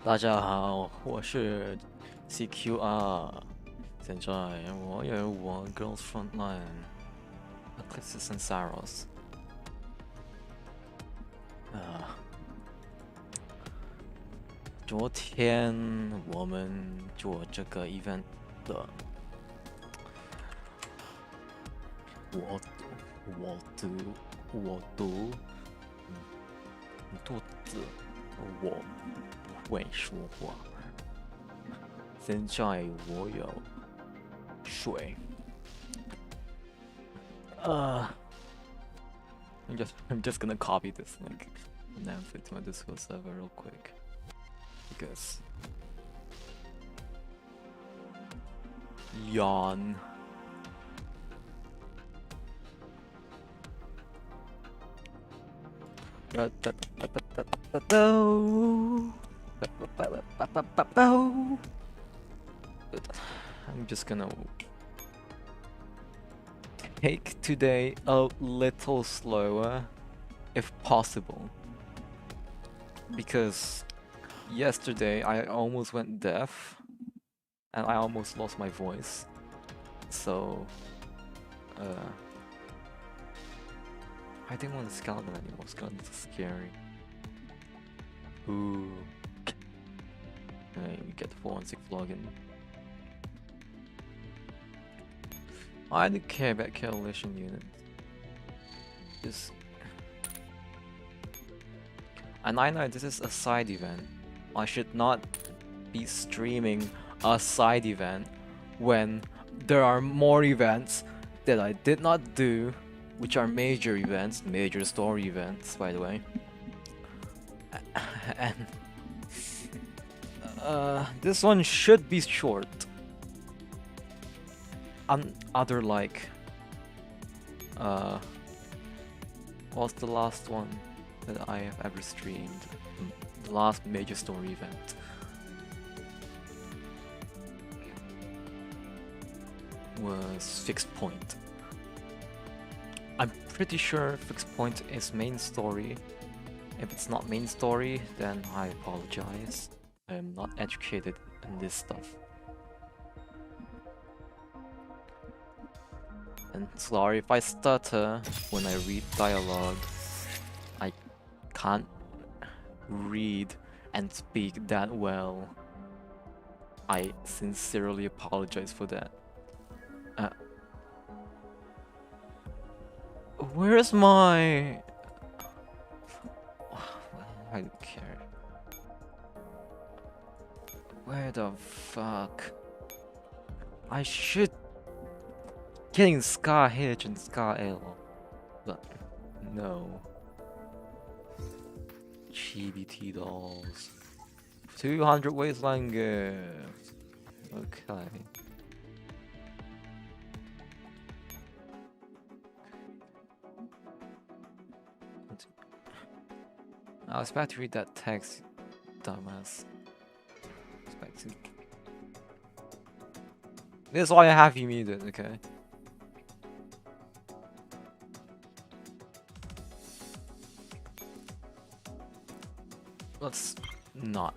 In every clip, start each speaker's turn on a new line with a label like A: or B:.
A: 大家好，我是 CQR。现在我有我 Girls Frontline eclipses and saros。啊，昨天我们做这个 event 的，我读我读肚子，我不会说话。现在我有水。I'm just gonna copy this link and announce it to my Discord server real quick because yawn. I'm just gonna take today a little slower if possible, because yesterday I almost went deaf and I almost lost my voice. So I didn't want to skeleton anymore. Skeletons are scary. Ooh. We get the 416 login. I don't care about coalition units. Just... And I know this is a side event. I should not be streaming a side event when there are more events that I did not do, which are major events, major story events, by the way. And this one should be short. Other like what's the last one that I have ever streamed? The last major story event was Fixed Point. I'm pretty sure Fixed Point is main story. If it's not main story, then I apologize. I am not educated in this stuff. And sorry if I stutter when I read dialogue. I can't read and speak that well. I sincerely apologize for that. Where's my... I don't care. Where the fuck? I should... Getting Scar Hitch and Scar L, but no. GBT dolls. 200 wasteland gift. Okay. I was about to read that text, dumbass. This is why I have you muted, okay? Let's not.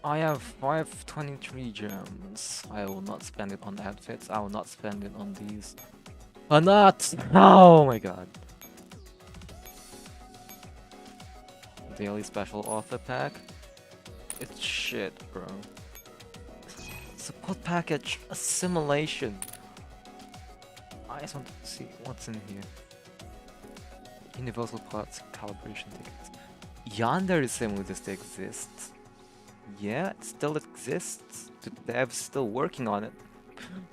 A: I have 523 gems. I will not spend it on outfits. I will not spend it on these. Nuts! Oh my god. Daily special author pack. It's shit, bro. Support package assimilation. I just want to see what's in here. Universal parts calibration tickets. Yonder Simulist exists. Yeah, it still exists. The dev's still working on it.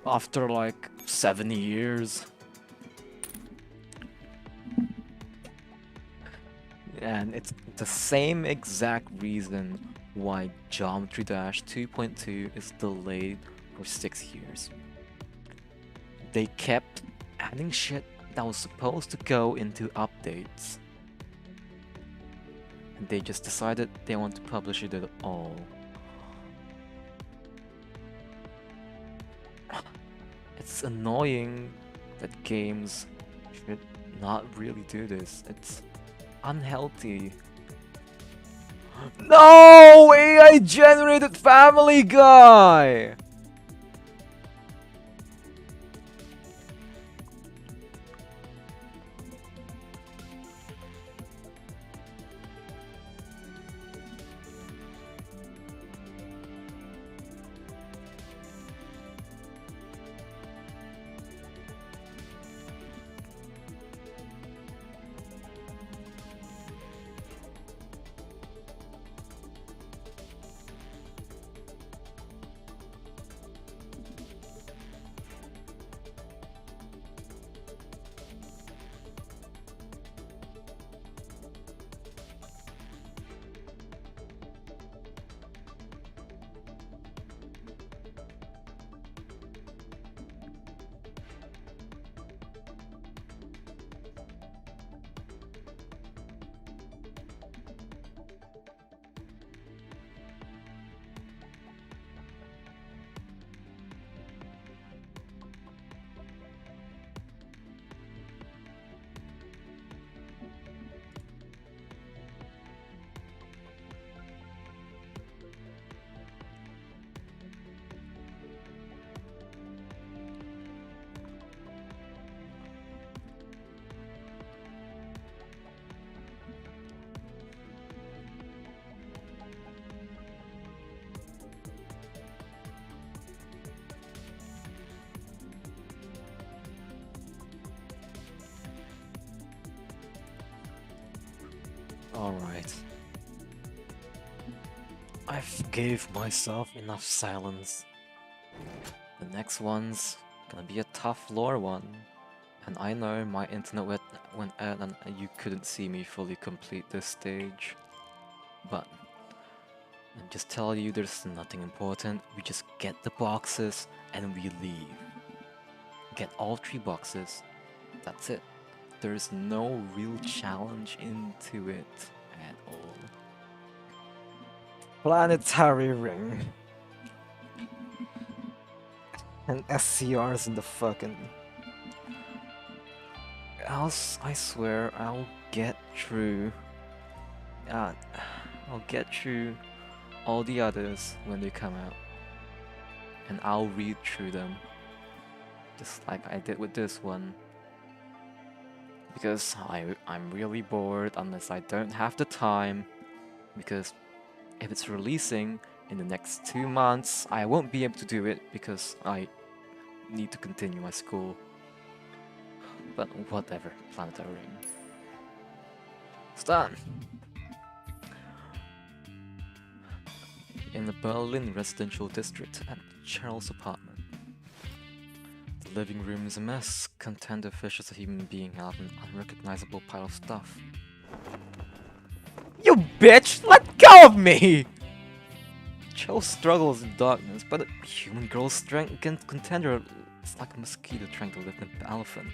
A: After like 7 years. And it's the same exact reason why Geometry Dash 2.2 is delayed for 6 years. They kept adding shit that was supposed to go into updates. And they just decided they want to publish it at all. It's annoying that games should not really do this. It's unhealthy No! AI generated Family Guy! Alright. I've gave myself enough silence. The next one's gonna be a tough lore one. And I know my internet went out and you couldn't see me fully complete this stage. But I just tell you there's nothing important. We just get the boxes and we leave. Get all 3 boxes. That's it. There's no real challenge into it at all. Planetary ring. And SCRs in the fucking... I swear I'll get through. I'll get through all the others when they come out. And I'll read through them. Just like I did with this one. Because I'm really bored unless I don't have the time. Because if it's releasing in the next 2 months, I won't be able to do it because I need to continue my school. But whatever, planetary ring. It's done. In the Berlin residential district at Cheryl's apartment. The living room is a mess. Content the fish as a human being out of an unrecognizable pile of stuff. You bitch! Let go of me! Cheryl struggles in darkness, but a human girl's strength against Contender is like a mosquito trying to lift an elephant.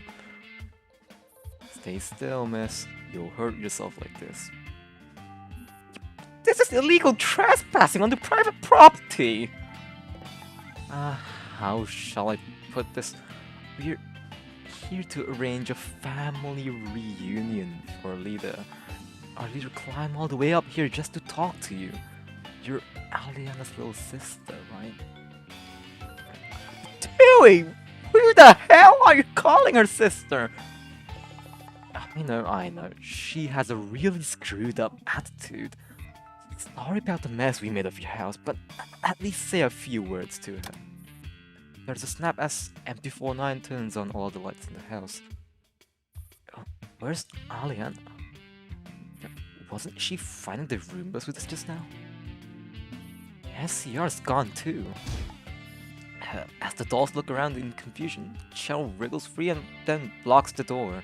A: Stay still, miss. You'll hurt yourself like this. This is illegal trespassing on the private property! How shall I put this? We're here to arrange a family reunion for Lida. Our leader climbed all the way up here just to talk to you. You're Aliana's little sister, right? Dewey! Who the hell are you calling her sister? I know. She has a really screwed up attitude. Sorry about the mess we made of your house, but at least say a few words to her. There's a snap as MP49 turns on all the lights in the house. Where's Aliana? Wasn't she fighting the Roombas with us just now? SCR's gone too. As the dolls look around in confusion, Cheryl wriggles free and then blocks the door.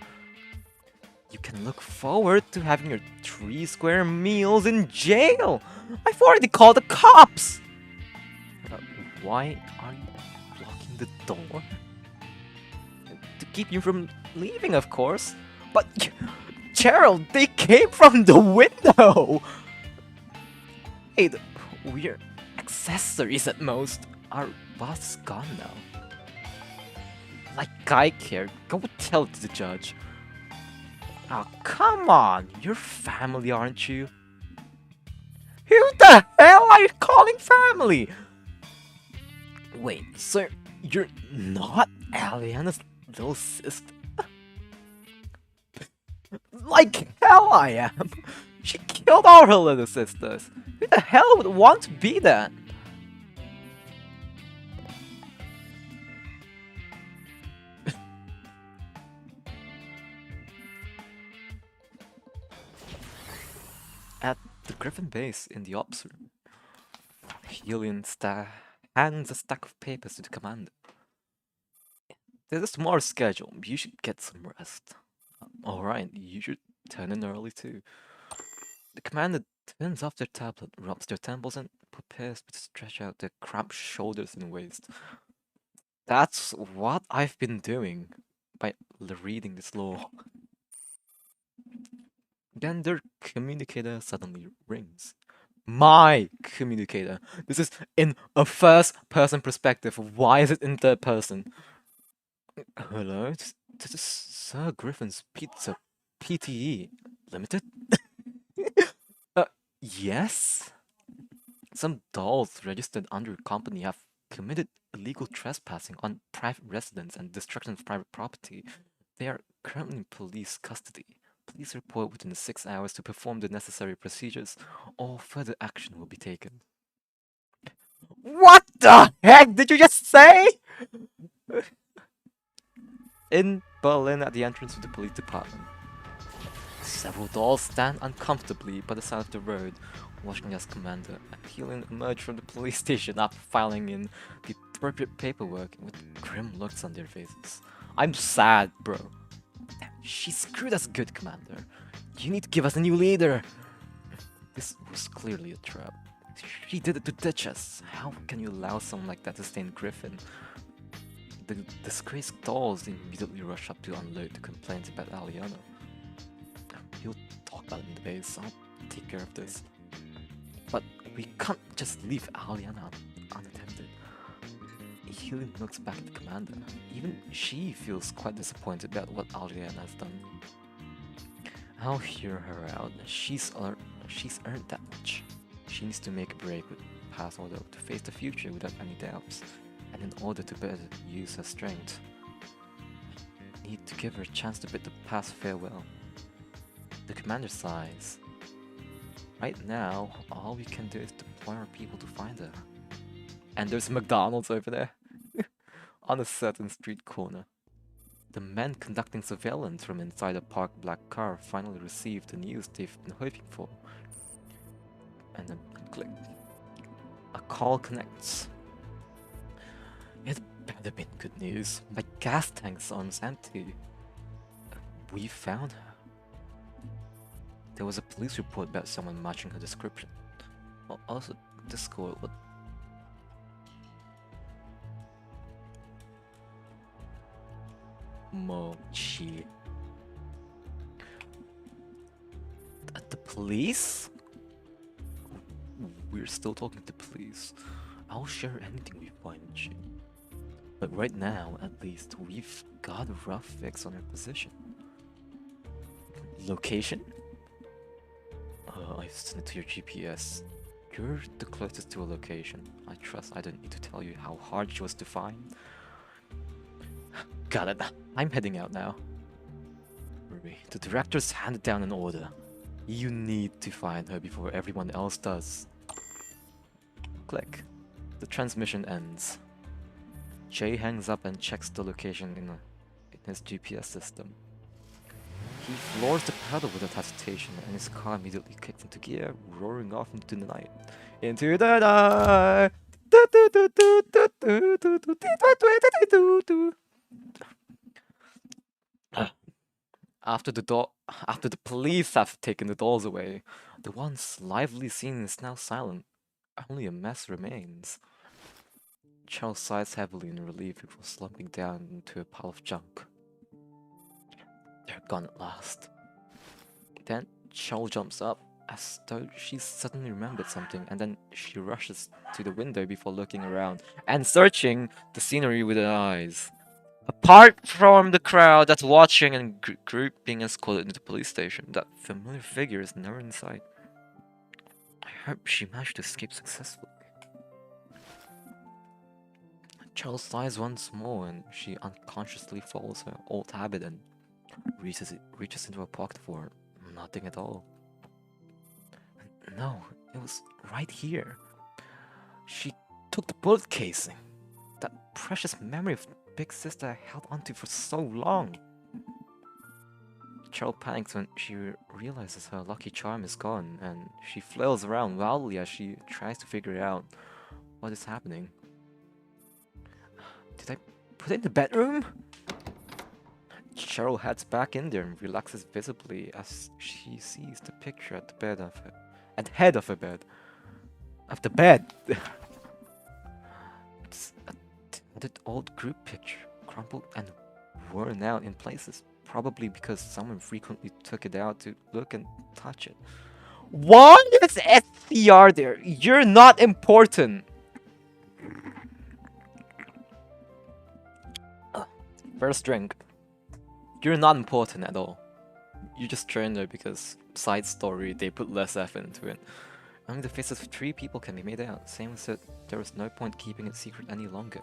A: You can look forward to having your 3 square meals in jail! I've already called the cops! Why are you blocking the door? To keep you from leaving, of course. But, Cheryl, they came from the window! Hey, the weird accessories at most. Our boss is gone now. Like I care, go tell it to the judge. Oh, come on! You're family, aren't you? calling family! Wait, so you're not Aliana's little sister? Like hell I am! She killed all her little sisters! Who the hell would want to be that? At the Griffin base in the ops room, Helion hands a stack of papers to the commander. There's a tomorrow's schedule. You should get some rest. Alright, you should turn in early too. The commander turns off their tablet, rubs their temples, and prepares to stretch out their cramped shoulders and waist. That's what I've been doing by reading this law. Then their communicator suddenly rings. My communicator. This is in a first-person perspective. Why is it in third person? Hello, this is Sir Griffin's Pizza PTE Limited? Yes? Some dolls registered under your company have committed illegal trespassing on private residence and destruction of private property. They are currently in police custody. Please report within 6 hours to perform the necessary procedures, or further action will be taken. What the heck did you just say? In Berlin, at the entrance of the police department, several dolls stand uncomfortably by the side of the road, watching as Commander and Helion emerge from the police station after filing in the appropriate paperwork with grim looks on their faces. I'm sad, bro. She screwed us good, Commander. You need to give us a new leader. This was clearly a trap. She did it to ditch us. How can you allow someone like that to stay in Griffin? The disgraced dolls immediately rush up to unload the complaints about Aliana. He'll talk about it in the base. I'll take care of this. But we can't just leave Aliana unattended. Helion looks back at the commander. Even she feels quite disappointed about what Aliana has done. I'll hear her out. She's earned that much. She needs to make a break with past order to face the future without any doubts. And in order to better use her strength, I need to give her a chance to bid the past farewell. The commander sighs. Right now, all we can do is deploy our people to find her. And there's McDonald's over there. On a certain street corner. The men conducting surveillance from inside a parked black car finally received the news they've been hoping for. And then click. A call connects. It better been good news. My gas tank's almost empty. We found her. There was a police report about someone matching her description. Well, also, this girl would... Mochi. The police? We're still talking to police. I'll share anything we find, Chi. But right now, at least, we've got a rough fix on her position. Location? I've sent it to your GPS. You're the closest to a location. I trust I don't need to tell you how hard she was to find. Got it. I'm heading out now. Ruby, the director's handed down an order. You need to find her before everyone else does. Click. The transmission ends. Jay hangs up and checks the location in his GPS system. He floors the pedal without hesitation, and his car immediately kicks into gear, roaring off into the night. Into the night! After the police have taken the dolls away, the once lively scene is now silent. Only a mess remains. Charles sighs heavily in relief before slumping down into a pile of junk. They're gone at last. Then Charles jumps up as though she suddenly remembered something, and then she rushes to the window before looking around and searching the scenery with her eyes. Apart from the crowd that's watching and group being escorted into the police station, that familiar figure is never in sight. I hope she managed to escape successfully. Cheryl sighs once more and she unconsciously follows her old habit and reaches into her pocket for nothing at all. No, it was right here. She took the bullet casing. That precious memory of Big Sister I held onto for so long. Cheryl panics when she realizes her lucky charm is gone, and she flails around wildly as she tries to figure out what is happening. Did I put it in the bedroom? Cheryl heads back in there and relaxes visibly as she sees the picture at the head of her bed. Of the bed! It's a tattered old group picture, crumpled and worn out in places, probably because someone frequently took it out to look and touch it. Why is SCR there? You're not important! First drink. You're not important at all. You just joined there because, side story, they put less effort into it. Only the faces of 3 people can be made out. Same said there was no point keeping it secret any longer.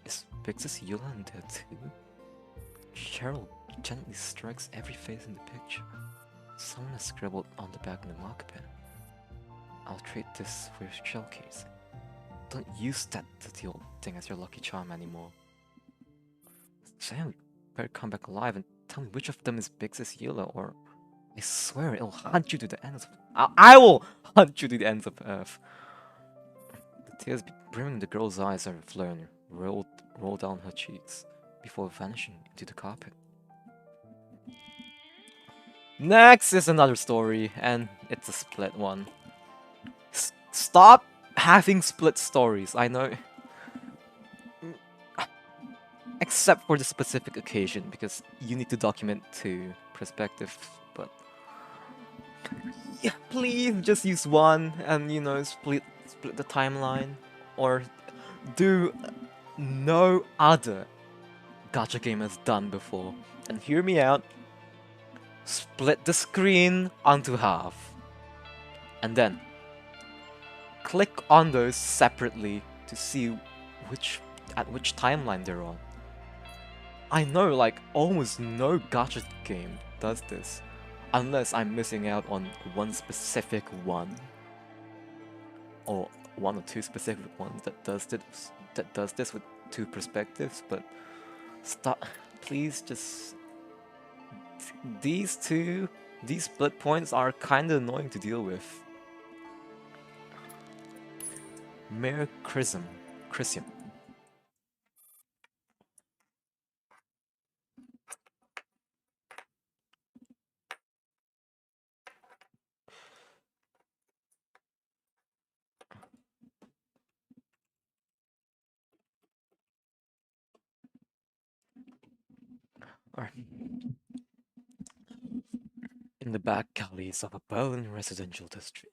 A: Is Pixis Yulan there too? Cheryl gently strikes every face in the picture. Someone has scribbled on the back in the marker pen. I'll trade this for your shell casing. Don't use that dirty old thing as your lucky charm anymore. Sam, better come back alive and tell me which of them is Pixis Yula, or I swear it'll hunt you to the ends of... I will hunt you to the ends of Earth. The tears brimming the girl's eyes are flowing, roll down her cheeks, before vanishing into the carpet. Next is another story, and it's a split one. Stop having split stories, I know. Except for the specific occasion, because you need to document 2 perspectives, but... Yeah, please just use one and, you know, split the timeline. Or do no other gacha game has done before. And hear me out. Split the screen onto half. And then click on those separately to see at which timeline they're on. I know, like, almost no gacha game does this, unless I'm missing out on one specific one, or 1 or 2 specific ones that does this with 2 perspectives. But stop, please. Just these split points are kind of annoying to deal with. Mere Chrism. Alright. In the back alleys of a Berlin residential district.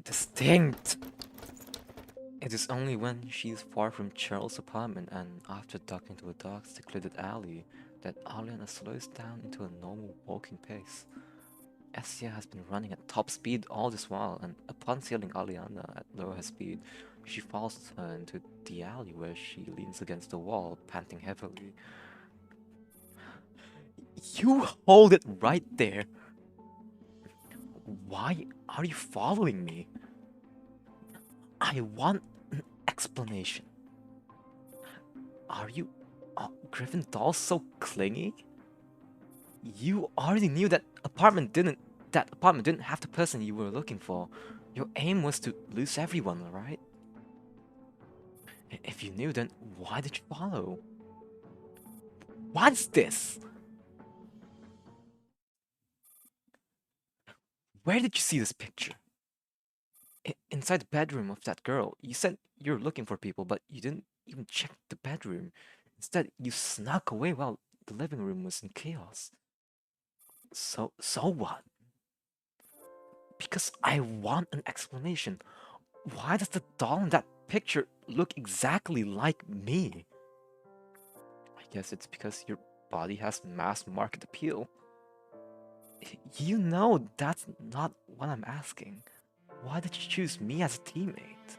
A: Distinct! It is only when she is far from Cheryl's apartment and after ducking to a dark, secluded alley that Aliana slows down into a normal walking pace. Essia has been running at top speed all this while, and upon seeing Aliana at lower speed, she follows her into the alley where she leans against the wall, panting heavily. You hold it right there! Why are you following me? I want an explanation. Are you Griffin doll so clingy? You already knew that apartment didn't have the person you were looking for. Your aim was to lose everyone, right? If you knew, then why did you follow? What's this? Where did you see this picture? Inside the bedroom of that girl. You said you were looking for people, but you didn't even check the bedroom. Instead, you snuck away while the living room was in chaos. So what? Because I want an explanation. Why does the doll in that picture look exactly like me? I guess it's because your body has mass market appeal. You know that's not what I'm asking. Why did you choose me as a teammate?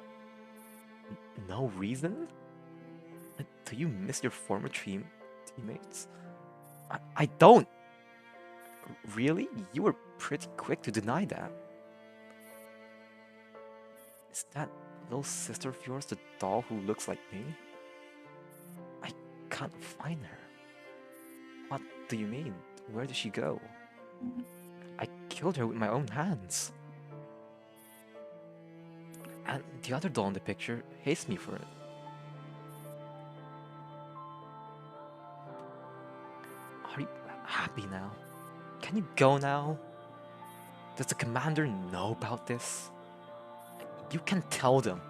A: No reason? Do you miss your former teammates? I don't! Really? You were pretty quick to deny that. Is that little sister of yours the doll who looks like me? I can't find her. What do you mean? Where did she go? I killed her with my own hands. And the other doll in the picture hates me for it. Are you happy now? Can you go now? Does the commander know about this? You can tell them.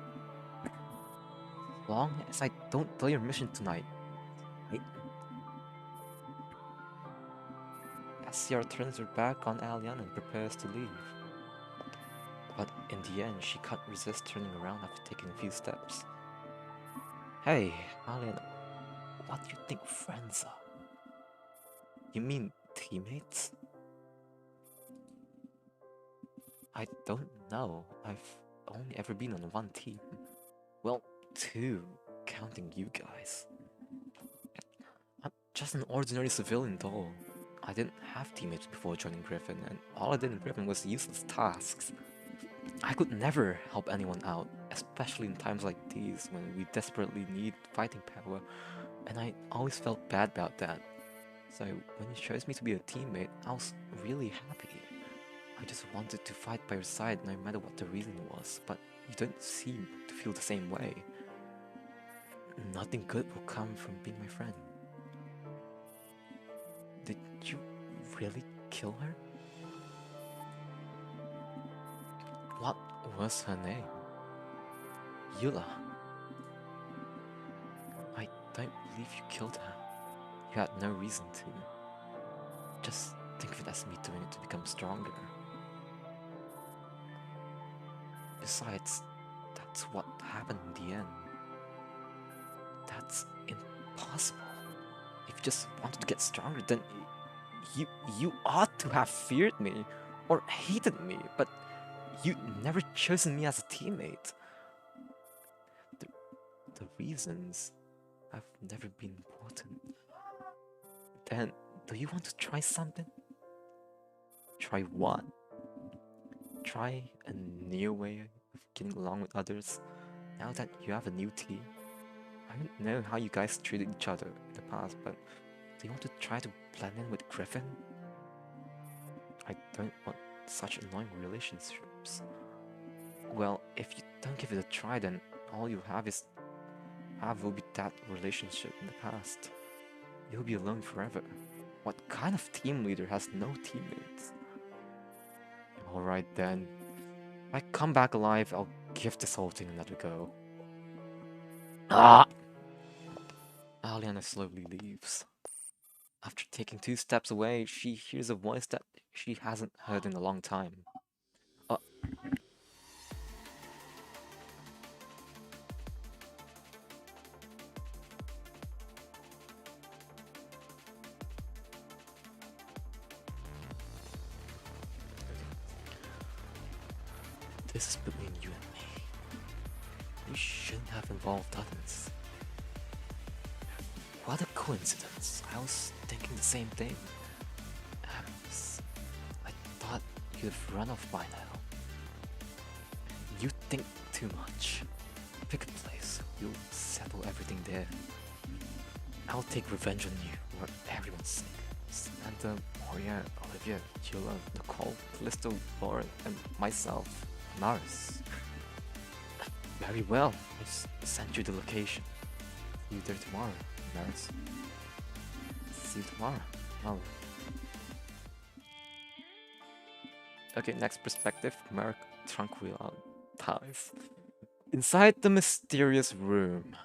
A: As long as I don't tell your mission tonight. Right? SCR turns her back on Alian and prepares to leave. But in the end, she can't resist turning around after taking a few steps. Hey, Alian, what do you think friends are? You mean teammates? I don't know. I've only ever been on one team. Well, two, counting you guys. I'm just an ordinary civilian doll. I didn't have teammates before joining Griffin, and all I did in Griffin was useless tasks. I could never help anyone out, especially in times like these when we desperately need fighting power, and I always felt bad about that. So when you chose me to be a teammate, I was really happy. I just wanted to fight by your side no matter what the reason was, but you don't seem to feel the same way. Nothing good will come from being my friend. Did you really kill her? What was her name? Eula. I don't believe you killed her. You had no reason to. Just think of it as me doing it to become stronger. Besides, that's what happened in the end. That's impossible. If you just wanted to get stronger, then you ought to have feared me or hated me, but you never chosen me as a teammate. The reasons have never been important. Then, do you want to try something? Try what? Try a new way of getting along with others now that you have a new team? I don't know how you guys treated each other in the past, but do you want to try to blend in with Griffin? I don't want such annoying relationships. Well, if you don't give it a try, then all you will be that relationship in the past. You'll be alone forever. What kind of team leader has no teammates? Alright then. If I come back alive, I'll give this whole thing another go. Ah! Aliana slowly leaves. After taking 2 steps away, she hears a voice that she hasn't heard in a long time. This is between you and me. You shouldn't have involved others. What a coincidence. I was thinking the same thing. I thought you'd have run off by now. You think too much. Pick a place. You'll settle everything there. I'll take revenge on you for everyone's sake. Samantha, Moria, Olivia, Jula, Nicole, Callisto, Lauren, and myself, Maris. Very well. I sent you the location. See you there tomorrow, Maris. See you tomorrow. Well. Okay, next perspective. Merrick Tranquil dies. Inside the mysterious room.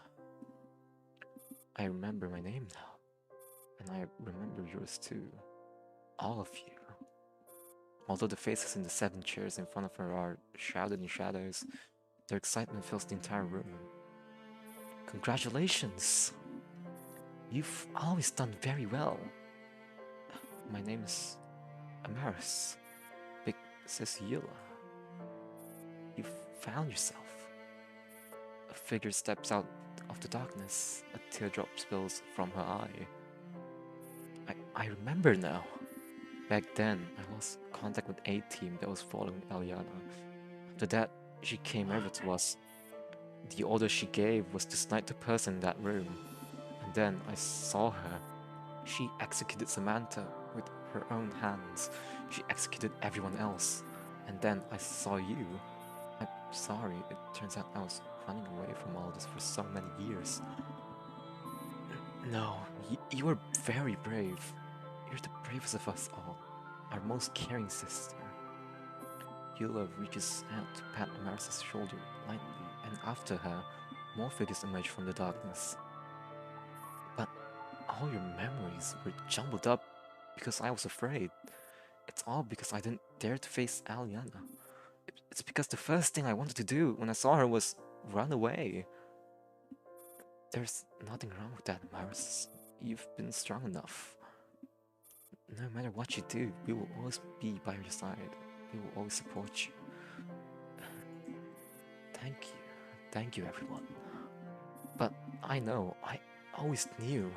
A: I remember my name now. And I remember yours too. All of you. Although the faces in the 7 chairs in front of her are shrouded in shadows, their excitement fills the entire room. Congratulations! You've always done very well. My name is Amaris. Big Sis Yula. You found yourself. A figure steps out of the darkness. A teardrop spills from her eye. I remember now. Back then, I lost contact with a team that was following Eliana. After that, she came over to us. The order she gave was to snipe the person in that room. And then I saw her. She executed Samantha with her own hands. She executed everyone else. And then I saw you. I'm sorry, it turns out I was running away from all this for so many years. No, you were very brave. You're the bravest of us all. Our most caring sister. Yula reaches out to pat Amaris's shoulder lightly, and after her, more figures emerge from the darkness. But all your memories were jumbled up because I was afraid. It's all because I didn't dare to face Aliana. It's because the first thing I wanted to do when I saw her was run away. There's nothing wrong with that, Amaris. You've been strong enough. No matter what you do, we will always be by your side. We will always support you. Thank you. Thank you, everyone. But I know, I always knew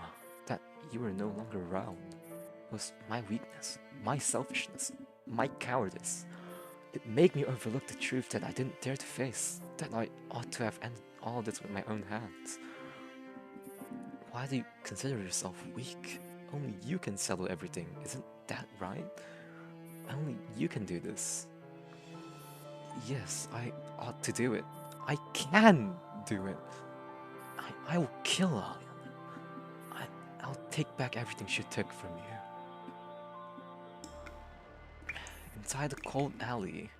A: that you were no longer around. It was my weakness, my selfishness, my cowardice. It made me overlook the truth that I didn't dare to face, that I ought to have ended all this with my own hands. Why do you consider yourself weak? Only you can settle everything, isn't that right? Only you can do this. Yes, I ought to do it. I can do it. I will kill Alian. I'll take back everything she took from you. Inside the cold alley,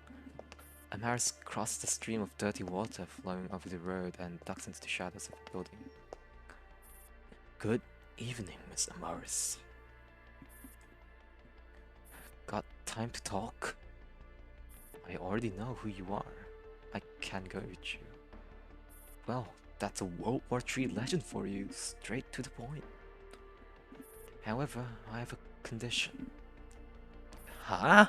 A: Amaris crosses the stream of dirty water flowing over the road and ducks into the shadows of the building. Good evening, Miss Amaris. Got time to talk? I already know who you are. I can go with you. Well, that's a World War III legend for you, straight to the point. However, I have a condition. Huh?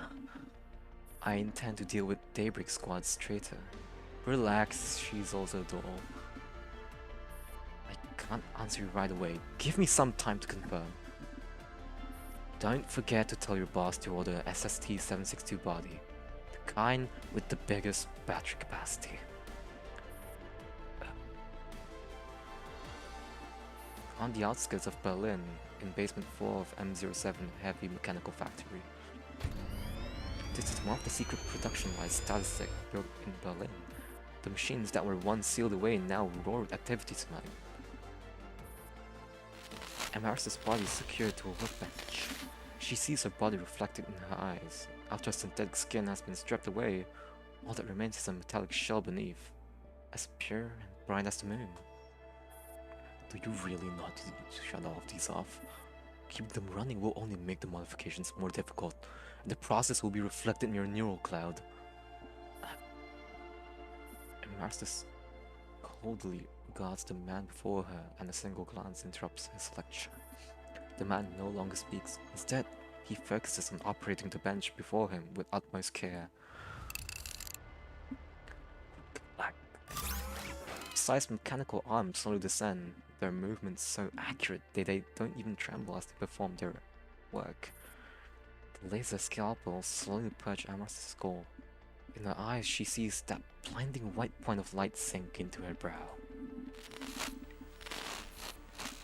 A: I intend to deal with Daybreak Squad's traitor. Relax, she's also a doll. I can't answer you right away. Give me some time to confirm. Don't forget to tell your boss to order SST-762 body. The kind with the biggest battery capacity. On the outskirts of Berlin, in basement 4 of M07 Heavy Mechanical Factory. This is one of the secret production lines Statisec built in Berlin. The machines that were once sealed away now roar with activity tonight. Amaris's body is secured to a workbench. She sees her body reflected in her eyes. After her synthetic skin has been stripped away, all that remains is a metallic shell beneath, as pure and bright as the moon. Do you really not need to shut all of these off? Keep them running will only make the modifications more difficult, and the process will be reflected in your neural cloud. Amaris coldly regards the man before her, and a single glance interrupts his lecture. The man no longer speaks. Instead, he focuses on operating the bench before him with utmost care. Precise mechanical arms slowly descend, their movements so accurate that they don't even tremble as they perform their work. The laser scalpel slowly purge Amaris's skull. In her eyes, she sees that blinding white point of light sink into her brow.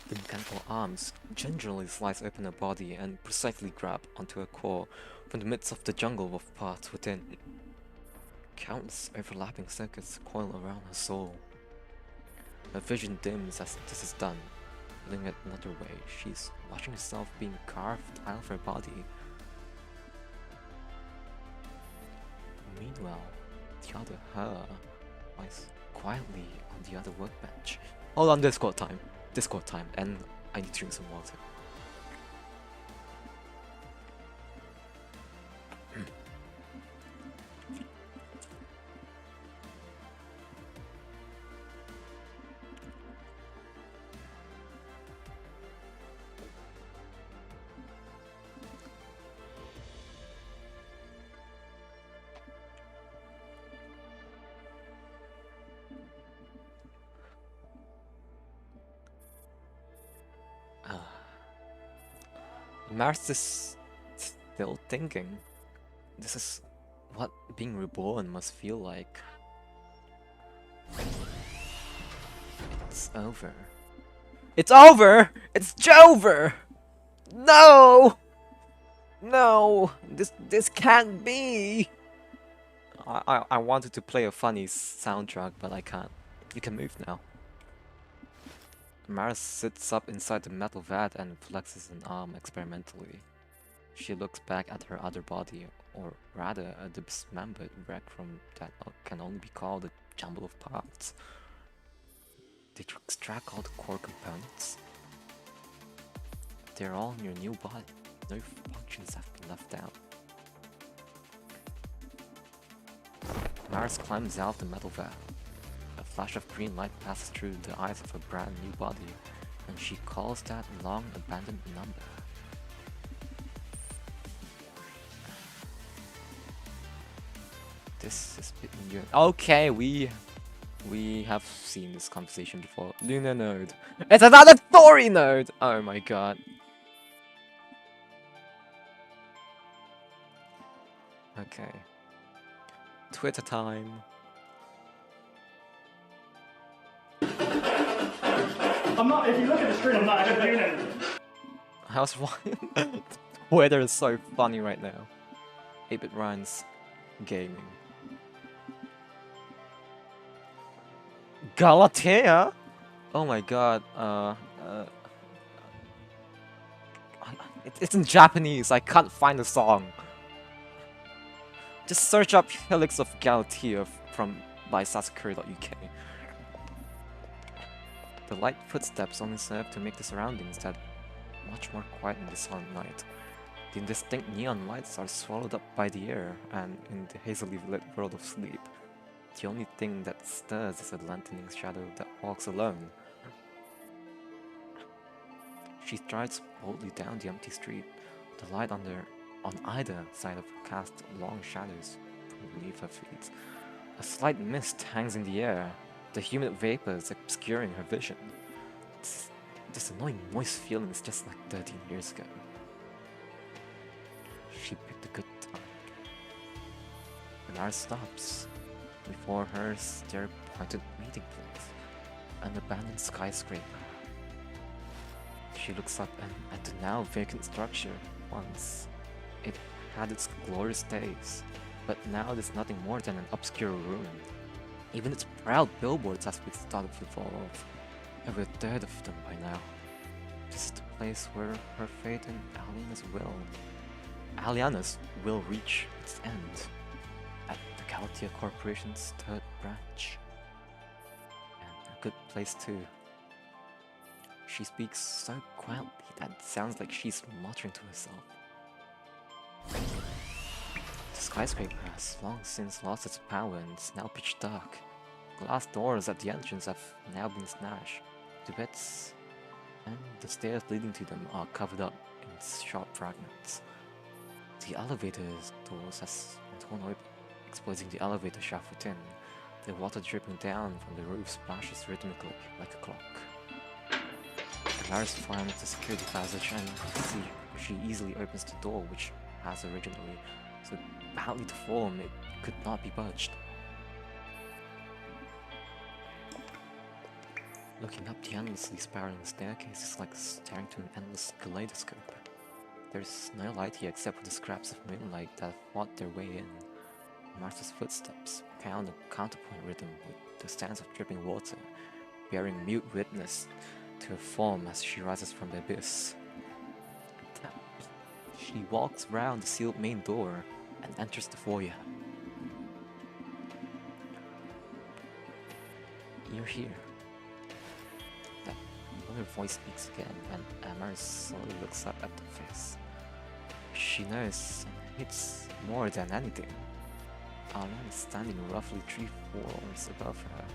A: The mechanical arms gingerly slice open her body and precisely grab onto her core from the midst of the jungle of parts within. Countless overlapping circuits coil around her soul. Her vision dims as this is done. Looking at another way, she's watching herself being carved out of her body. Meanwhile, the other her lies quietly on the other workbench. Hold on, Discord time, and I need to drink some water. Mars is still thinking. This is what being reborn must feel like. It's over. It's over! It's Jover! No! No! This can't be! I wanted to play a funny soundtrack, but I can't. You can move now. Mara sits up inside the metal vat and flexes an arm experimentally. She looks back at her other body, or rather a dismembered wreck from that can only be called a jumble of parts. Did you extract all the core components? They're all in your new body. No functions have been left out. Maris climbs out of the metal vat. A flash of green light passes through the eyes of her brand new body, and she calls that long abandoned number. This is between you. Okay, we have seen this conversation before. Lunar node. It's another Thori node! Oh my god. Okay. Twitter time.
B: I'm not, if you look at the screen, I'm not actually doing anything.
A: How's Ryan? Twitter is so funny right now. 8-bit Ryan's gaming. Galatea? Oh my god, it's in Japanese, I can't find the song. Just search up Helix of Galatea by Sasakura.uk. The light footsteps only serve to make the surroundings that much more quiet in the silent night. The indistinct neon lights are swallowed up by the air, and in the hazily lit world of sleep, the only thing that stirs is a lengthening shadow that walks alone. She strides boldly down the empty street. The light on either side of her casts long shadows from beneath her feet. A slight mist hangs in the air, the humid vapors obscuring her vision. This annoying moist feeling is just like 13 years ago. She picked a good time. Bernard stops. Before her is their pointed meeting place, an abandoned skyscraper. She looks up at the now vacant structure. Once it had its glorious days, but now it is nothing more than an obscure ruin. Even its proud billboards have been started to fall off. Over a third of them by now. This is the place where her fate and Aliana's will reach its end. At the Galatea Corporation's third branch. And a good place too. She speaks so quietly that it sounds like she's muttering to herself. The skyscraper has long since lost its power and is now pitch dark. Glass doors at the entrance have now been smashed to bits, and the stairs leading to them are covered up in sharp fragments. The elevator's doors has been torn open, exposing the elevator shaft within. The water dripping down from the roof splashes rhythmically like a clock. Laris finds the security passage and she easily opens the door, which has originally so badly deformed it could not be budged. Looking up the endlessly spiraling staircase is like staring to an endless kaleidoscope. There's no light here except for the scraps of moonlight that fought their way in. Martha's footsteps pound a counterpoint rhythm with the sounds of dripping water, bearing mute witness to her form as she rises from the abyss. She walks round the sealed main door and enters the foyer. You're here. That familiar voice speaks again, and Amaris slowly looks up at the face. She knows and hates more than anything. Alan is standing roughly 3 floors above her,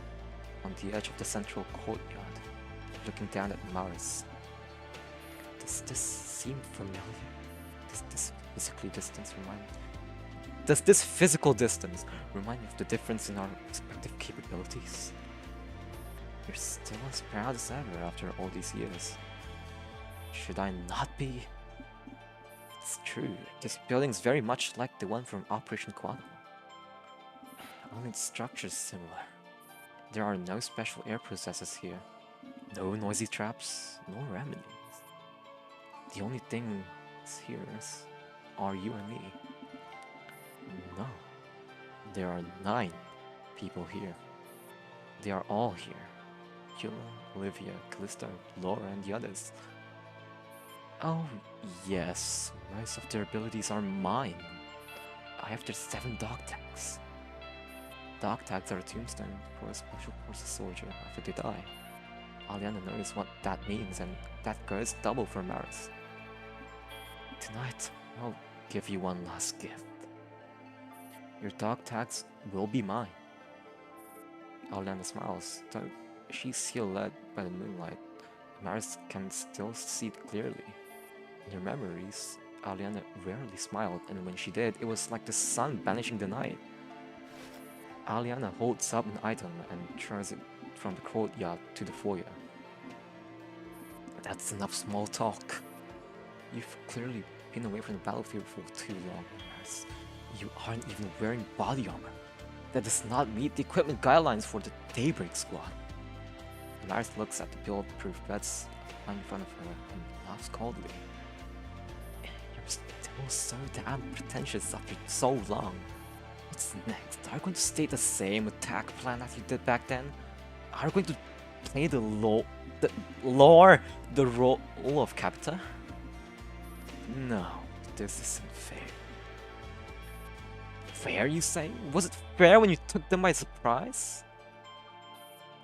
A: on the edge of the central courtyard, looking down at Maris. Does this seem familiar? Does this physical distance remind me of the difference in our respective capabilities? You're still as proud as ever after all these years. Should I not be? It's true. This building is very much like the one from Operation Quantum. Only its structure is similar. There are no special air processes here. No noisy traps, no remedies. The only thing here are you and me. No. There are 9 people here. They are all here. Yula, Olivia, Callista, Laura, and the others. Oh, yes. Most of their abilities are mine. I have their 7 dog tags. Dog tags are a tombstone for a special forces soldier after they die. Aliana knows what that means, and that goes double for Maris. Tonight, I'll give you one last gift. Your dog tags will be mine. Aliana smiles, though she's silhouetted by the moonlight. Maris can still see it clearly. In her memories, Aliana rarely smiled, and when she did, it was like the sun banishing the night. Aliana holds up an item and throws it from the courtyard to the foyer. That's enough small talk. You've clearly been away from the battlefield for too long, Maris. You aren't even wearing body armor. That does not meet the equipment guidelines for the Daybreak Squad. Maris looks at the bulletproof beds in front of her and laughs coldly. You're still so damn pretentious after so long. What's next? Are you going to state the same attack plan as you did back then? Are you going to play the role of Capita? No, this isn't fair. Fair, you say? Was it fair when you took them by surprise?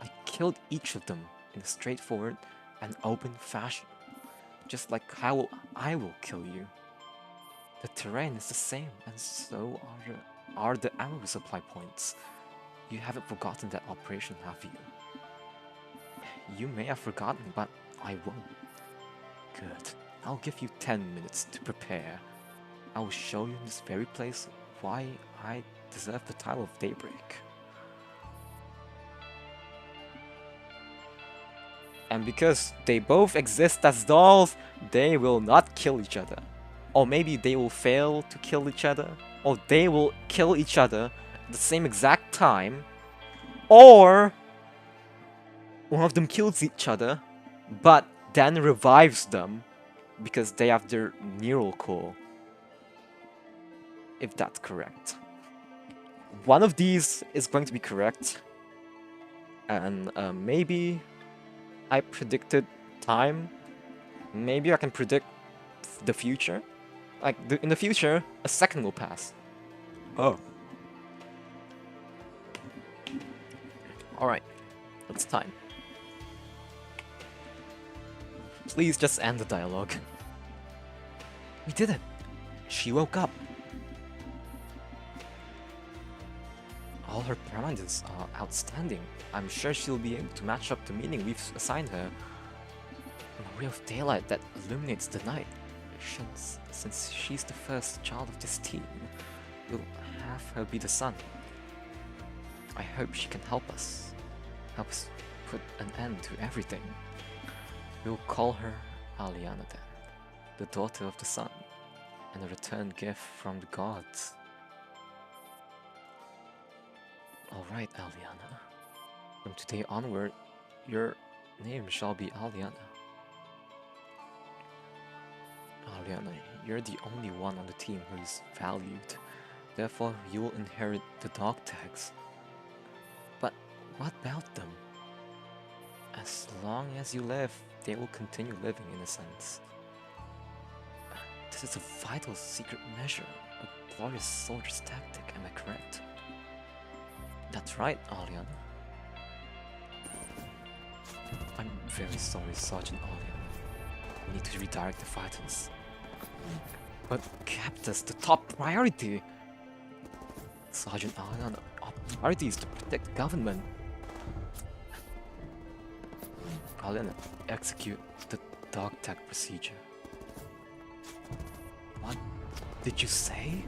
A: I killed each of them in a straightforward and open fashion, just like how I will kill you. The terrain is the same, and so are the ammo supply points. You haven't forgotten that operation, have you? You may have forgotten, but I won't. Good. I'll give you 10 minutes to prepare. I will show you in this very place why I deserve the title of Daybreak. And because they both exist as dolls, they will not kill each other. Or maybe they will fail to kill each other. Or they will kill each other at the same exact time. Or one of them kills each other, but then revives them because they have their neural core. If that's correct. One of these is going to be correct. And maybe I predicted time. Maybe I can predict the future. Like, in the future, a second will pass. Oh. Alright. It's time. Please just end the dialogue. We did it. She woke up. All her parameters are outstanding. I'm sure she'll be able to match up the meaning we've assigned her. A ray of daylight that illuminates the night. Since she's the first child of this team, we'll have her be the sun. I hope she can help us put an end to everything. We'll call her Aliana then, the daughter of the sun, and a return gift from the gods. Alright, Aliana. From today onward, your name shall be Aliana. Aliana, you're the only one on the team who is valued. Therefore, you will inherit the dog tags. But what about them? As long as you live, they will continue living in a sense. This is a vital secret measure, a glorious soldier's tactic, am I correct? That's right, Aliana. I'm very sorry, Sergeant Aliana. We need to redirect the fighters. But Capta's the top priority! Sergeant Aliana, our priority is to protect the government. Aliana, execute the dog tag procedure. What did you say?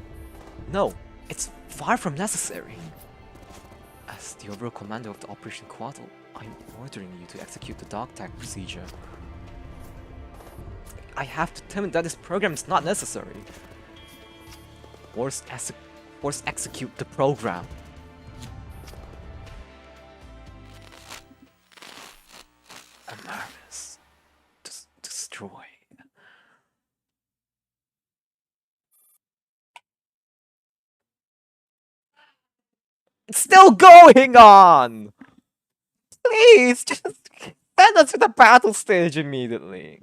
A: No, it's far from necessary. As the overall commander of the Operation Quaddle, I'm ordering you to execute the dog tag procedure. I have to tell him that this program is not necessary. Force execute the program. Amaris. Destroy. It's still going on! Please, just send us to the battle stage immediately.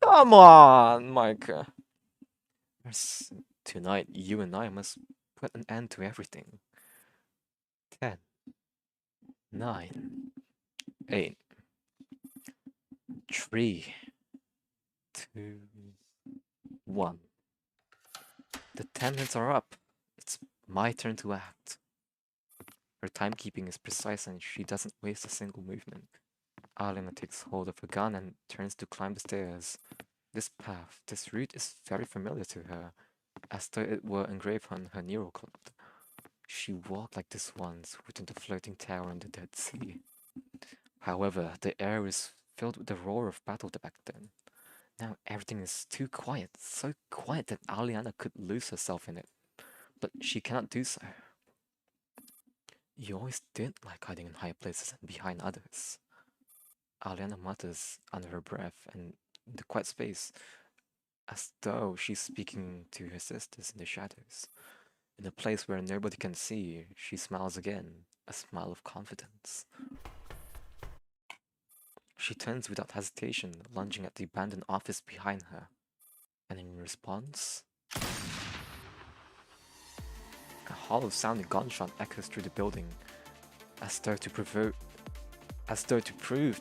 A: Come on, Micah. Tonight, you and I must put an end to everything. 10, 9, 8, 3, 2, 1. The 10 minutes are up. It's my turn to act. Her timekeeping is precise and she doesn't waste a single movement. Alina takes hold of her gun and turns to climb the stairs. This path, this route is very familiar to her, as though it were engraved on her neural cloud. She walked like this once within the floating tower in the Dead Sea. However, the air is filled with the roar of battle back then. Now everything is too quiet, so quiet that Aliana could lose herself in it. But she cannot do so. You always did like hiding in high places and behind others. Aliana mutters under her breath and in the quiet space, as though she's speaking to her sisters in the shadows. In a place where nobody can see, she smiles again, a smile of confidence. She turns without hesitation, lunging at the abandoned office behind her. And in response, a hollow-sounding gunshot echoes through the building, as though to prove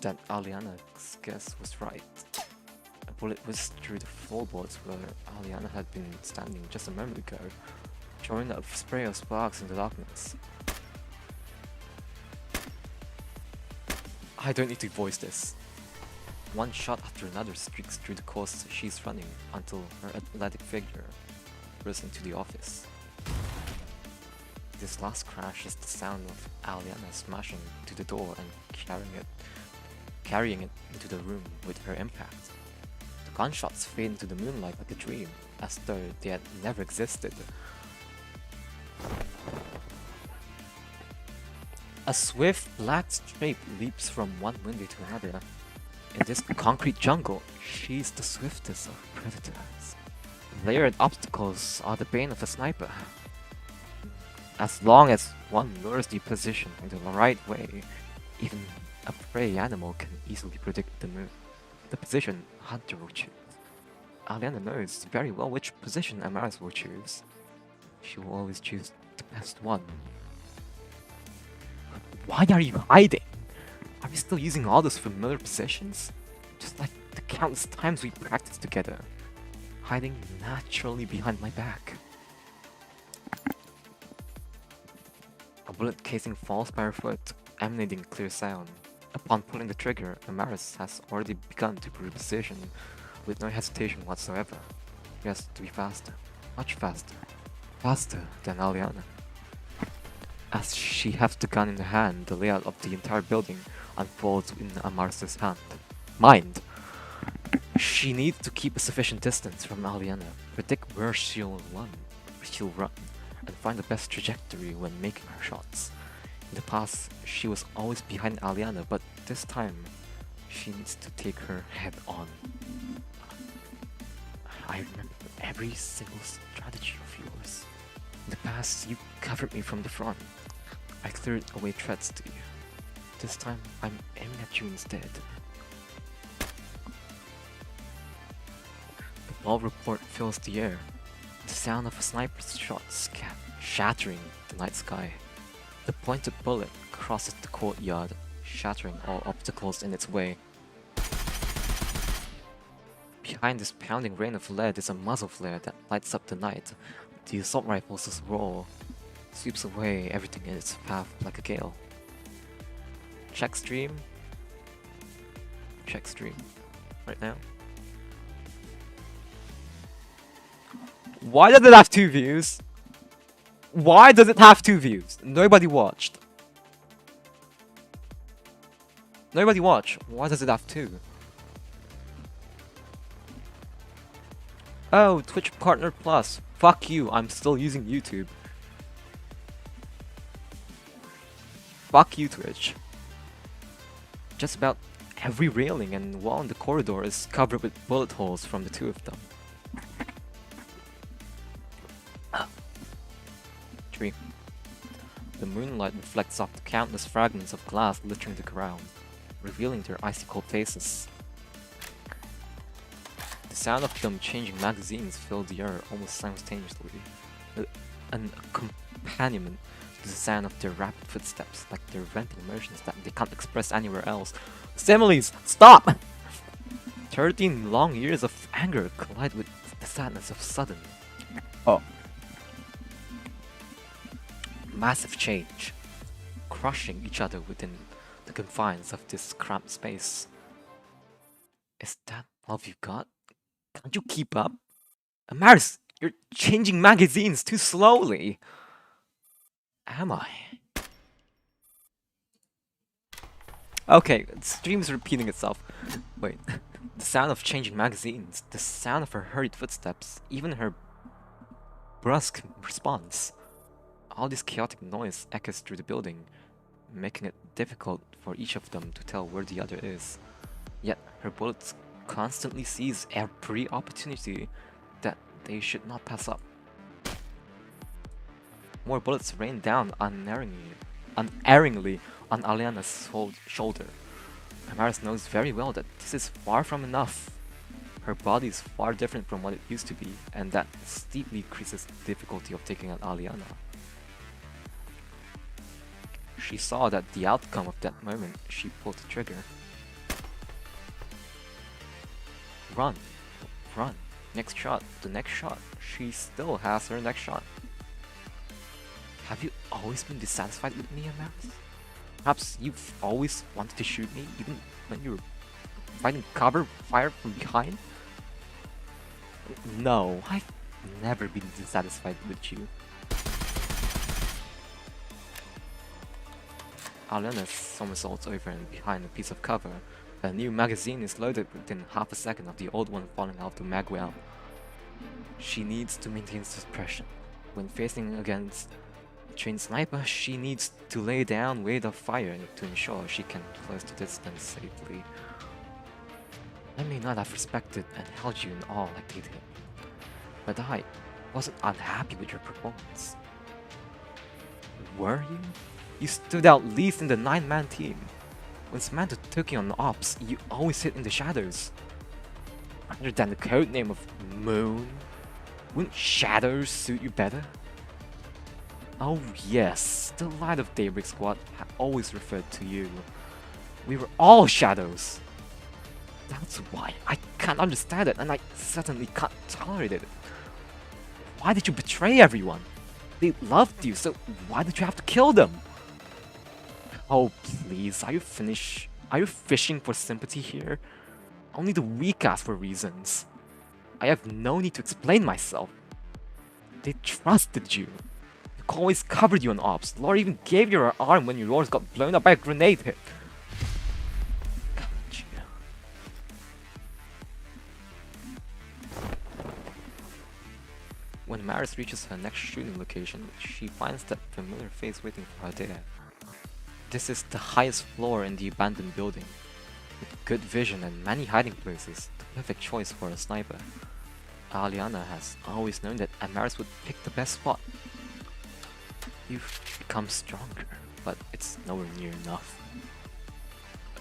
A: that Aliana's guess was right. A bullet whizzed through the floorboards where Aliana had been standing just a moment ago, throwing a spray of sparks in the darkness. I don't need to voice this. One shot after another streaks through the course she's running until her athletic figure bursts into the office. This last crash is the sound of Aliana smashing to the door and carrying it into the room with her impact. The gunshots fade into the moonlight like a dream, as though they had never existed. A swift black shape leaps from one window to another. In this concrete jungle, she's the swiftest of predators. Layered obstacles are the bane of a sniper. As long as one lures the position in the right way, even a prey animal can easily predict the position Hunter will choose. Aliana knows very well which position Amaris will choose. She will always choose the best one. Why are you hiding? Are we still using all those familiar positions? Just like the countless times we practiced together. Hiding naturally behind my back. A bullet casing falls by her foot, emanating clear sound. Upon pulling the trigger, Amaris has already begun to reposition with no hesitation whatsoever. She has to be faster, much faster, faster than Aliana. As she hefts the gun in her hand, the layout of the entire building unfolds in Amaris' mind. She needs to keep a sufficient distance from Aliana, predict where she'll run, and find the best trajectory when making her shots. In the past, she was always behind Aliana, but this time, she needs to take her head on. I remember every single strategy of yours. In the past, you covered me from the front. I cleared away threats to you. This time, I'm aiming at you instead. The ball report fills the air. The sound of a sniper's shot shattering the night sky. The pointed bullet crosses the courtyard, shattering all obstacles in its way. Behind this pounding rain of lead is a muzzle flare that lights up the night. The assault rifle's roar sweeps away everything in its path like a gale. Check stream. Check stream. Right now. Why does it have 2 views? Why does it have 2 views? Nobody watched. Nobody watched. Why does it have 2? Oh, Twitch Partner Plus. Fuck you, I'm still using YouTube. Fuck you, Twitch. Just about every railing and wall in the corridor is covered with bullet holes from the two of them. 3. The moonlight reflects off the countless fragments of glass littering the ground, revealing their icy cold faces. The sound of them changing magazines filled the air almost simultaneously, an accompaniment to the sound of their rapid footsteps, like they're venting emotions that they can't express anywhere else. Similes, stop! 13 long years of anger collide with the sadness of sudden. Massive change, crushing each other within the confines of this cramped space. Is that all you've got? Can't you keep up? Amaris, you're changing magazines too slowly. Am I? Okay, the stream is repeating itself. Wait, the sound of changing magazines, the sound of her hurried footsteps, even her brusque response. All this chaotic noise echoes through the building, making it difficult for each of them to tell where the other is. Yet her bullets constantly seize every opportunity that they should not pass up. More bullets rain down unerringly on Aliana's shoulder. Amaris knows very well that this is far from enough. Her body is far different from what it used to be, and that steeply increases the difficulty of taking out Aliana. She saw that the outcome of that moment, she pulled the trigger. Run. Run. Next shot. The next shot. She still has her next shot. Have you always been dissatisfied with me, Amaris? Perhaps you've always wanted to shoot me, even when you were fighting cover fire from behind? No, I've never been dissatisfied with you. Aliana somersaults over and behind a piece of cover. A new magazine is loaded within half a second of the old one falling out of the mag well. She needs to maintain suppression. When facing against a trained sniper, she needs to lay down weight of fire to ensure she can close the distance safely. I may not have respected and held you in awe like you did, but I wasn't unhappy with your performance. Were you? You stood out least in the 9-man team. When Samantha took you on ops, you always hid in the shadows. Rather than the codename of Moon, wouldn't Shadows suit you better? Oh yes, the Light of Daybreak squad always referred to you. We were all Shadows. That's why I can't understand it, and I certainly can't tolerate it. Why did you betray everyone? They loved you, so why did you have to kill them? Oh please, are you finished? Are you fishing for sympathy here? Only the weak ask for reasons. I have no need to explain myself. They trusted you. Nicole always covered you on ops. Laura even gave you her arm when yours got blown up by a grenade hit. God, you. When Maris reaches her next shooting location, she finds that familiar face waiting for her there. This is the highest floor in the abandoned building. With good vision and many hiding places, the perfect choice for a sniper. Aliana has always known that Amaris would pick the best spot. You've become stronger, but it's nowhere near enough.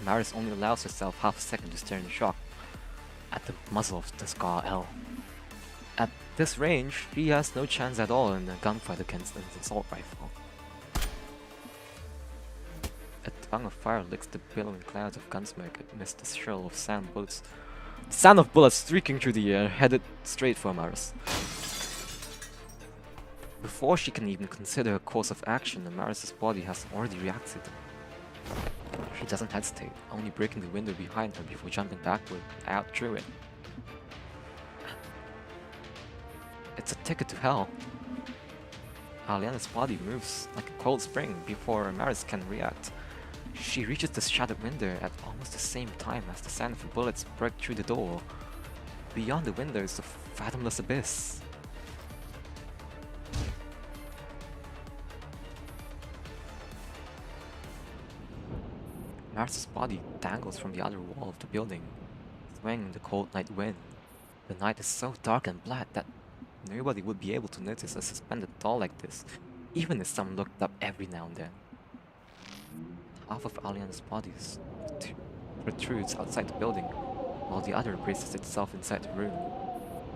A: Amaris only allows herself half a second to stare in shock at the muzzle of the Scar L. At this range, she has no chance at all in a gunfight against an assault rifle. A tongue of fire licks the billowing clouds of gunsmoke amidst the shrill of sound of bullets streaking through the air, headed straight for Amaris. Before she can even consider a course of action, Amaris' body has already reacted. She doesn't hesitate, only breaking the window behind her before jumping backward out through it. It's a ticket to hell. Aliana's body moves like a cold spring before Amaris can react. She reaches the shattered window at almost the same time as the sound of the bullets break through the door. beyond the window is the fathomless abyss. Mars's body dangles from the other wall of the building, swaying in the cold night wind. The night is so dark and black that nobody would be able to notice a suspended doll like this, even if someone looked up every now and then. Half of Aliana's body protrudes outside the building, while the other braces itself inside the room.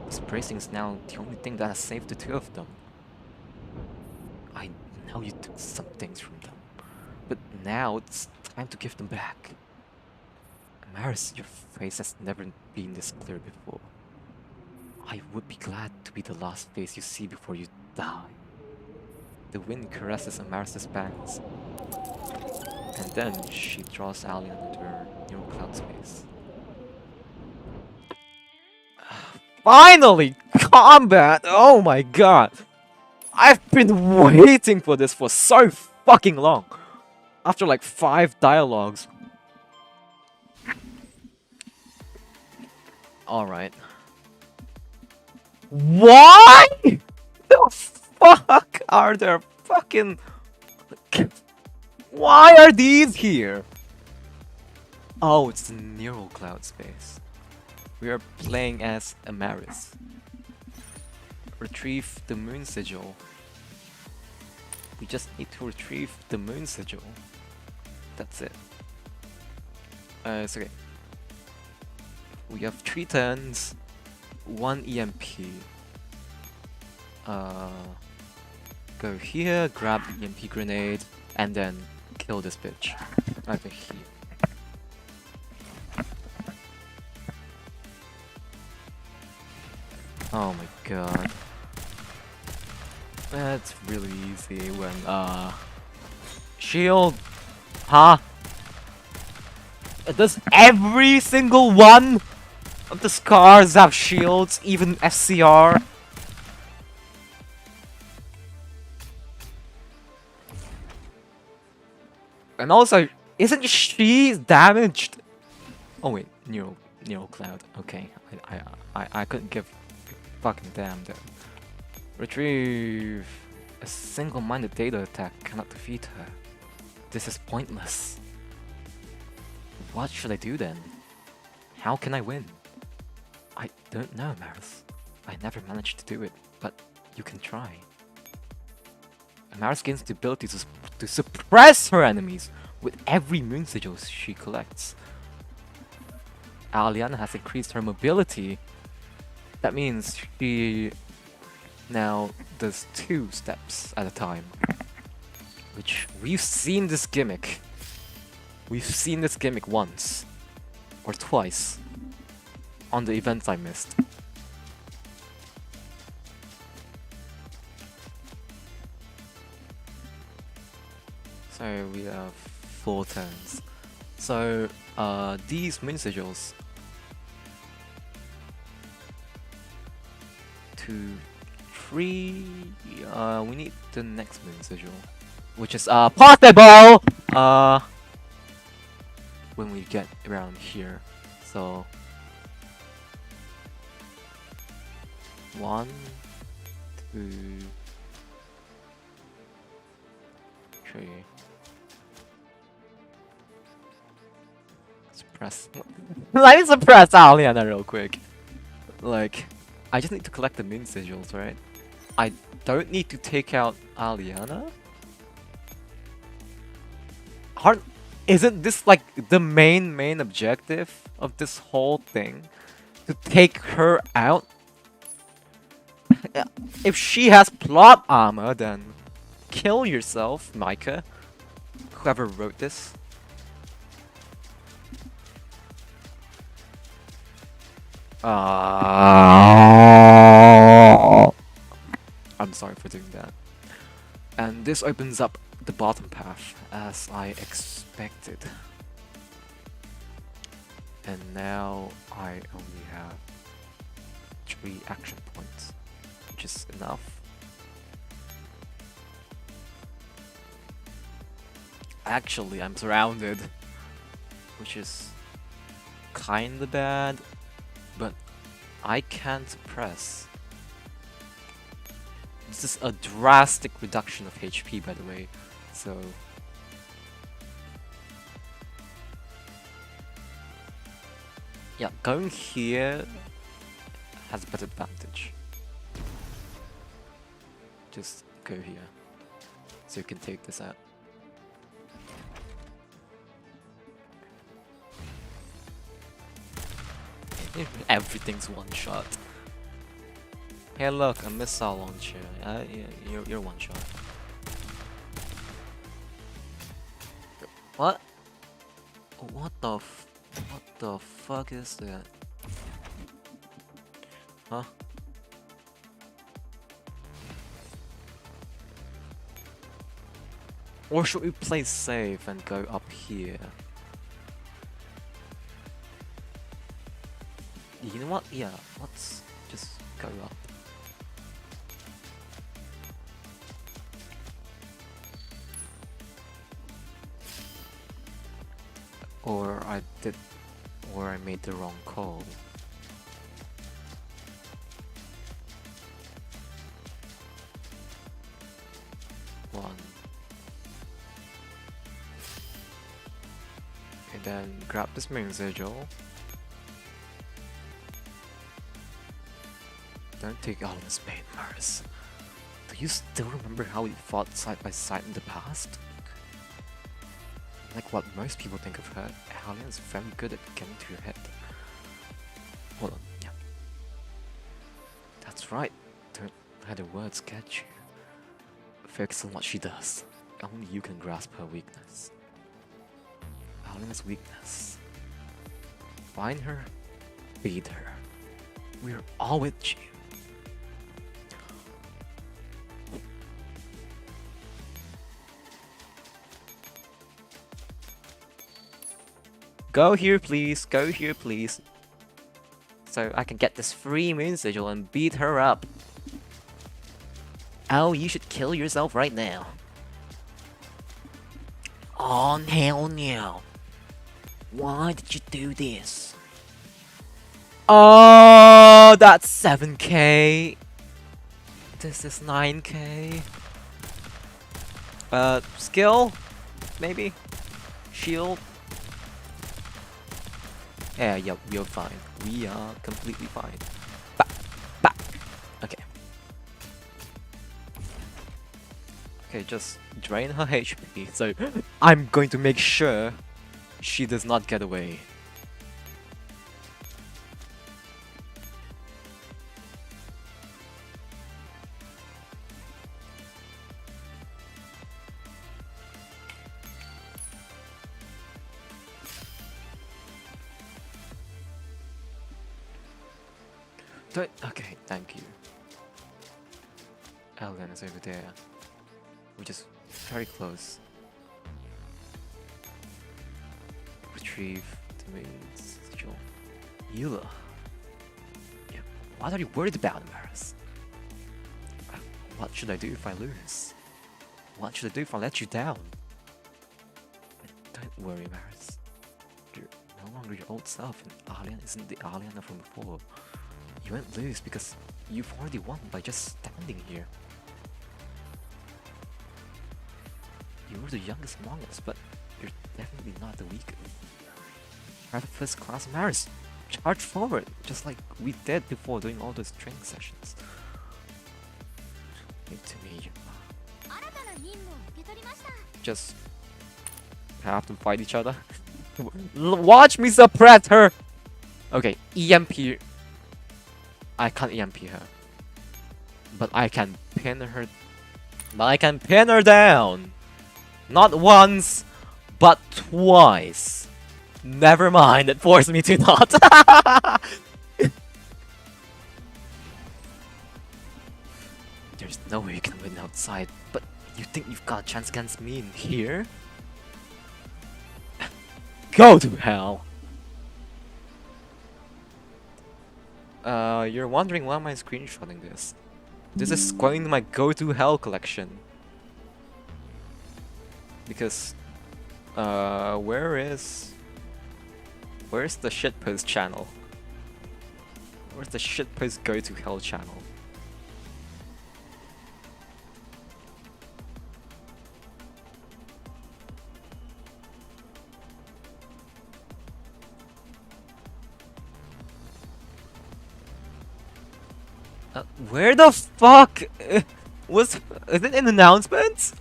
A: This bracing is now the only thing that has saved the two of them. I know you took some things from them, but now it's time to give them back. Maris, your face has never been this clear before. I would be glad to be the last face you see before you die. The wind caresses Amaris's bangs, and then she draws Alien into her new cloud space. Finally! Combat! Oh my god! I've been waiting for this for so fucking long! After like 5 dialogues. Alright. Why the fuck are there fucking... Why are these here? Oh, it's the neural cloud space. We are playing as Amaris. Retrieve the moon sigil. We just need to retrieve the moon sigil. That's it. It's okay. We have 3 turns, 1 EMP. Go here, grab the EMP grenade, and then kill this bitch. Over here. Oh my god. That's really easy when, shield! Huh? Does every single one of the scars have shields, even SCR? And also, isn't she damaged? Oh wait, neural cloud. Okay, I couldn't give a fucking damn then. Retrieve. A single-minded data attack cannot defeat her. This is pointless. What should I do then? How can I win? I don't know, Maris. I never managed to do it, but you can try. Maris gains the ability to suppress her enemies with every moon sigil she collects. Aliana has increased her mobility. That means she now does 2 steps at a time. Which, we've seen this gimmick. We've seen this gimmick once. Or twice. On the events I missed. So we have 4 turns. So these moon sigils 2, 3. We need the next moon sigil, which is possible when we get around here. So 1, 2, 3. Suppress. Let me suppress Aliana real quick. Like, I just need to collect the moon sigils, right? I don't need to take out Aliana? Isn't this like the main objective of this whole thing? To take her out? If she has plot armor, then kill yourself, Micah. Whoever wrote this. I'm sorry for doing that. And this opens up the bottom path, as I expected. And now I only have 3 action points, which is enough. Actually, I'm surrounded, which is kinda bad, but I can't press. This is a drastic reduction of HP, by the way. So yeah, going here has a better advantage. Just go here, so you can take this out. Everything's one shot. Hey look, a missile launcher. Yeah, you're one shot. What? What the fuck is that? Huh? Or should we play safe and go up here? You know what? Yeah, let's just go up. Or I made the wrong call. One. And then grab this main sigil. Don't take all of this pain, Mars. Do you still remember how we fought side by side in the past? Like what most people think of her, Alien is very good at getting to your head. Hold on, yeah. That's right. Don't let her words get you. Focus on what she does. Only you can grasp her weakness. Alien's weakness. Find her, beat her. We're all with you. Go here, please. Go here, please. So I can get this free moon sigil and beat her up. Oh, you should kill yourself right now. Oh, hell no. Why did you do this? Oh, that's 7k. This is 9k. Skill? Maybe? Shield? Yeah, we're fine. We are completely fine. Bah! Bah! Okay. Okay, just drain her HP. So, I'm going to make sure she does not get away. Okay, thank you. Elden is over there. We're just very close. Retrieve the main sigil. Eula. Yeah, what are you worried about, Maris? What should I do if I lose? What should I do if I let you down? Don't worry, Maris. You're no longer your old self, and Alien isn't the Alien from before. You won't lose because you've already won by just standing here. You're the youngest among us, but you're definitely not the weaker. Rather first class Maris, charge forward, just like we did before doing all those training sessions. To me, just have to fight each other. Watch me suppress her! Okay, EMP. I can't EMP her. But I can pin her. But I can pin her down! Not once, but twice. Never mind, it forced me to not. There's no way you can win outside, but you think you've got a chance against me in here? Go to hell! You're wondering why am I screenshotting this? This is going to my go to hell collection. Because, where's the shitpost channel? Where's the shitpost go to hell channel? Where the fuck was? Is it in announcements?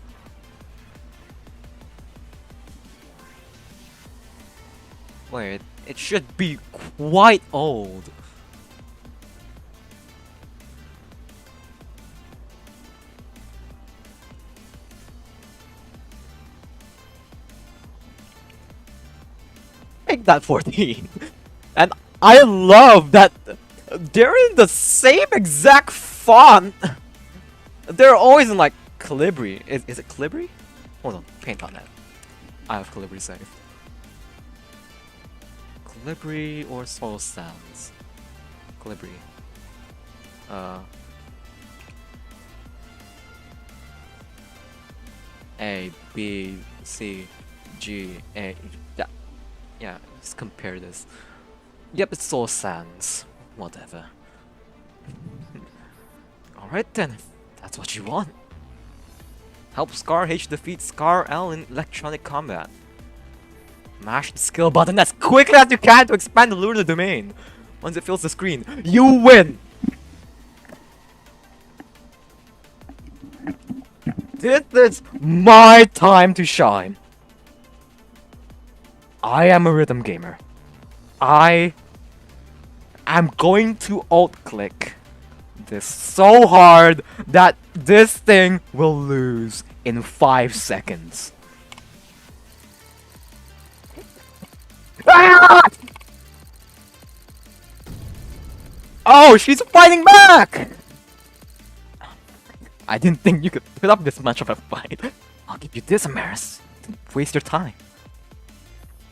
A: Wait, it should be quite old. Make that 14. And I love that they're in the same exact font. They're always in like Calibri. Is it Calibri? Hold on, paint on that. I have Calibri saved. Calibri or Soul Sands? Calibri. A, B, C, G, A. Yeah, let's compare this. Yep, it's Soul Sands. Whatever. Alright then, that's what you want. Help Scar H defeat Scar L in electronic combat. Mash the skill button as quickly as you can to expand the lunar domain. Once it fills the screen, you win! This is my time to shine. I am a rhythm gamer. I am going to alt-click this so hard that this thing will lose in 5 seconds. Ah! Oh, she's fighting back! I didn't think you could put up this much of a fight. I'll give you this, Amaris. Don't waste your time.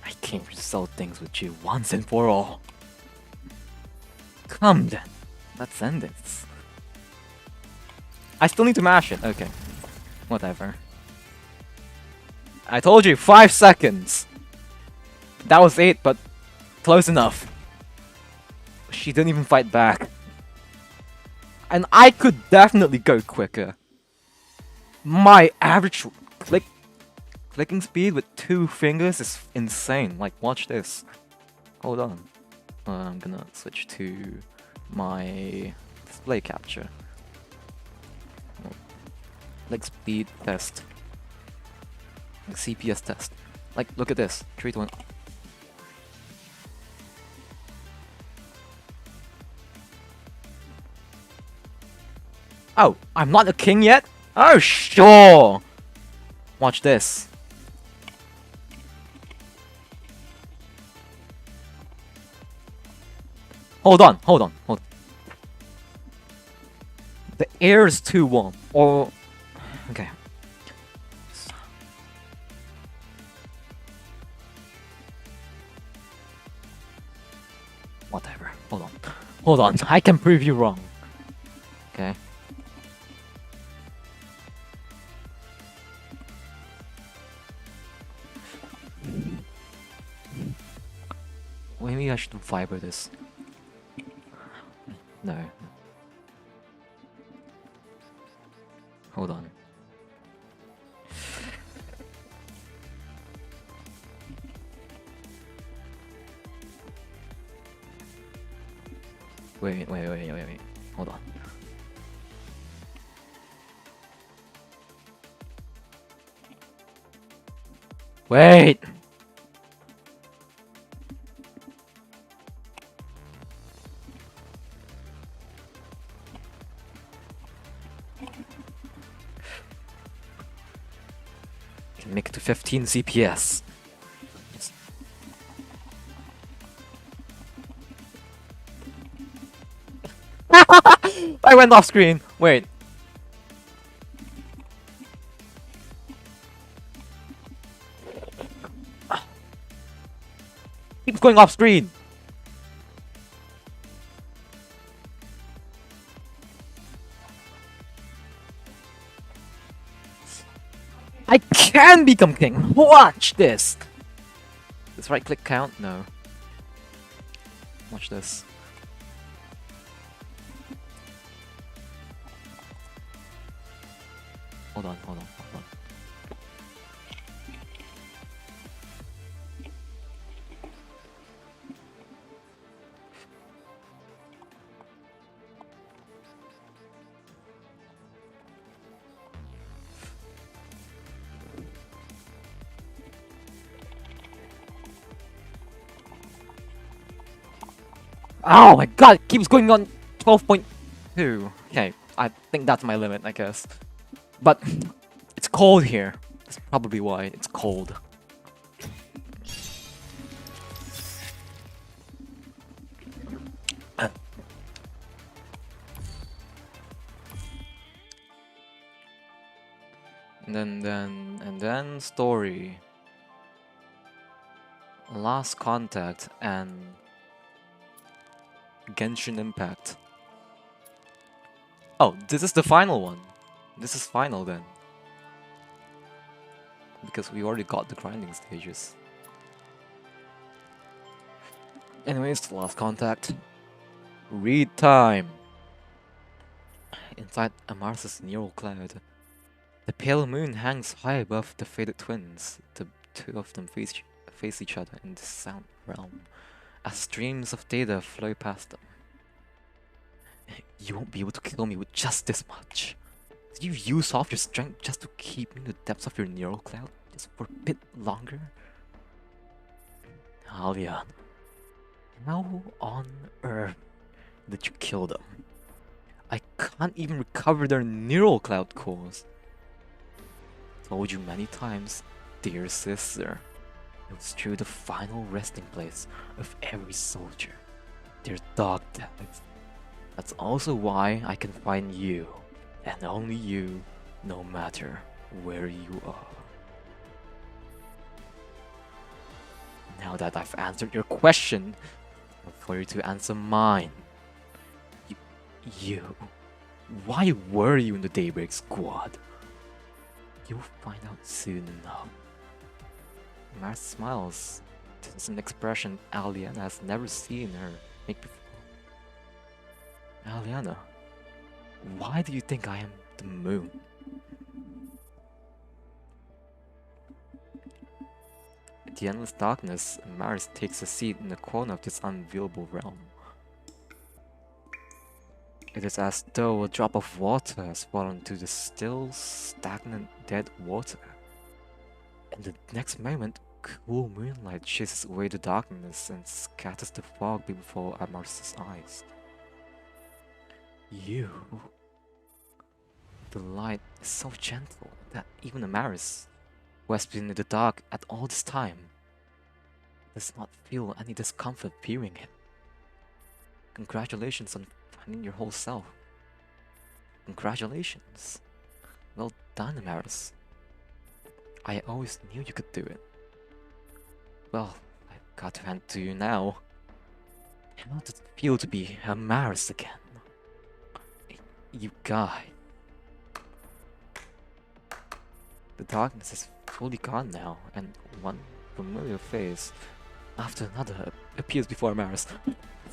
A: I came to sell things with you once and for all. Come then, let's end this. I still need to mash it. Okay, whatever. I told you, 5 seconds. That was 8, but close enough. She didn't even fight back. And I could definitely go quicker. My average clicking speed with 2 fingers is insane. Like, watch this. Hold on. I'm gonna switch to my display capture. Like speed test. Like CPS test. Like, look at this. 3 to 1. Oh, I'm not a king yet? Oh, sure! Watch this. Hold on. The air is too warm. Or... Okay. Whatever. Hold on. I can prove you wrong. Okay. Maybe I should fiber this. No. Hold on. Wait. Hold on. Wait! Can make it to 15 CPS. Yes. I went off screen. Wait. Keeps going off screen. I can become king. Watch this. Does right click count? No. Watch this. hold on, hold on, hold on. Oh my god, it keeps going on 12.2. Okay, I think that's my limit, I guess. But it's cold here. That's probably why it's cold. And then story. Last Contact and Genshin Impact. Oh, this is the final one. This is final then. Because we already got the grinding stages. Anyways, Last Contact. Read time. Inside Amarthus' neural cloud, the pale moon hangs high above the faded twins. The two of them face each other in the sound realm as streams of data flow past them. You won't be able to kill me with just this much. Did you use off your strength just to keep me in the depths of your neural cloud just for a bit longer? Alian, how on earth did you kill them? I can't even recover their neural cloud cores. Told you many times, dear sister. It was through the final resting place of every soldier. Their dog tags. That's also why I can find you, and only you, no matter where you are. Now that I've answered your question, time for you to answer mine. You. Why were you in the Daybreak Squad? You'll find out soon enough. Mars smiles. This is an expression Aliana has never seen her make before. Aliana, why do you think I am the moon? In the endless darkness, Mars takes a seat in the corner of this unviewable realm. It is as though a drop of water has fallen into the still, stagnant, dead water. In the next moment, cool moonlight chases away the darkness and scatters the fog before Amaris' eyes. You. The light is so gentle that even Amaris, who has been in the dark at all this time, does not feel any discomfort viewing him. Congratulations on finding your whole self. Congratulations. Well done, Amaris. I always knew you could do it. Well, I've got to hand it to you now. How does it feel to be Amaris again? You guy. The darkness is fully gone now, and one familiar face after another appears before Amaris.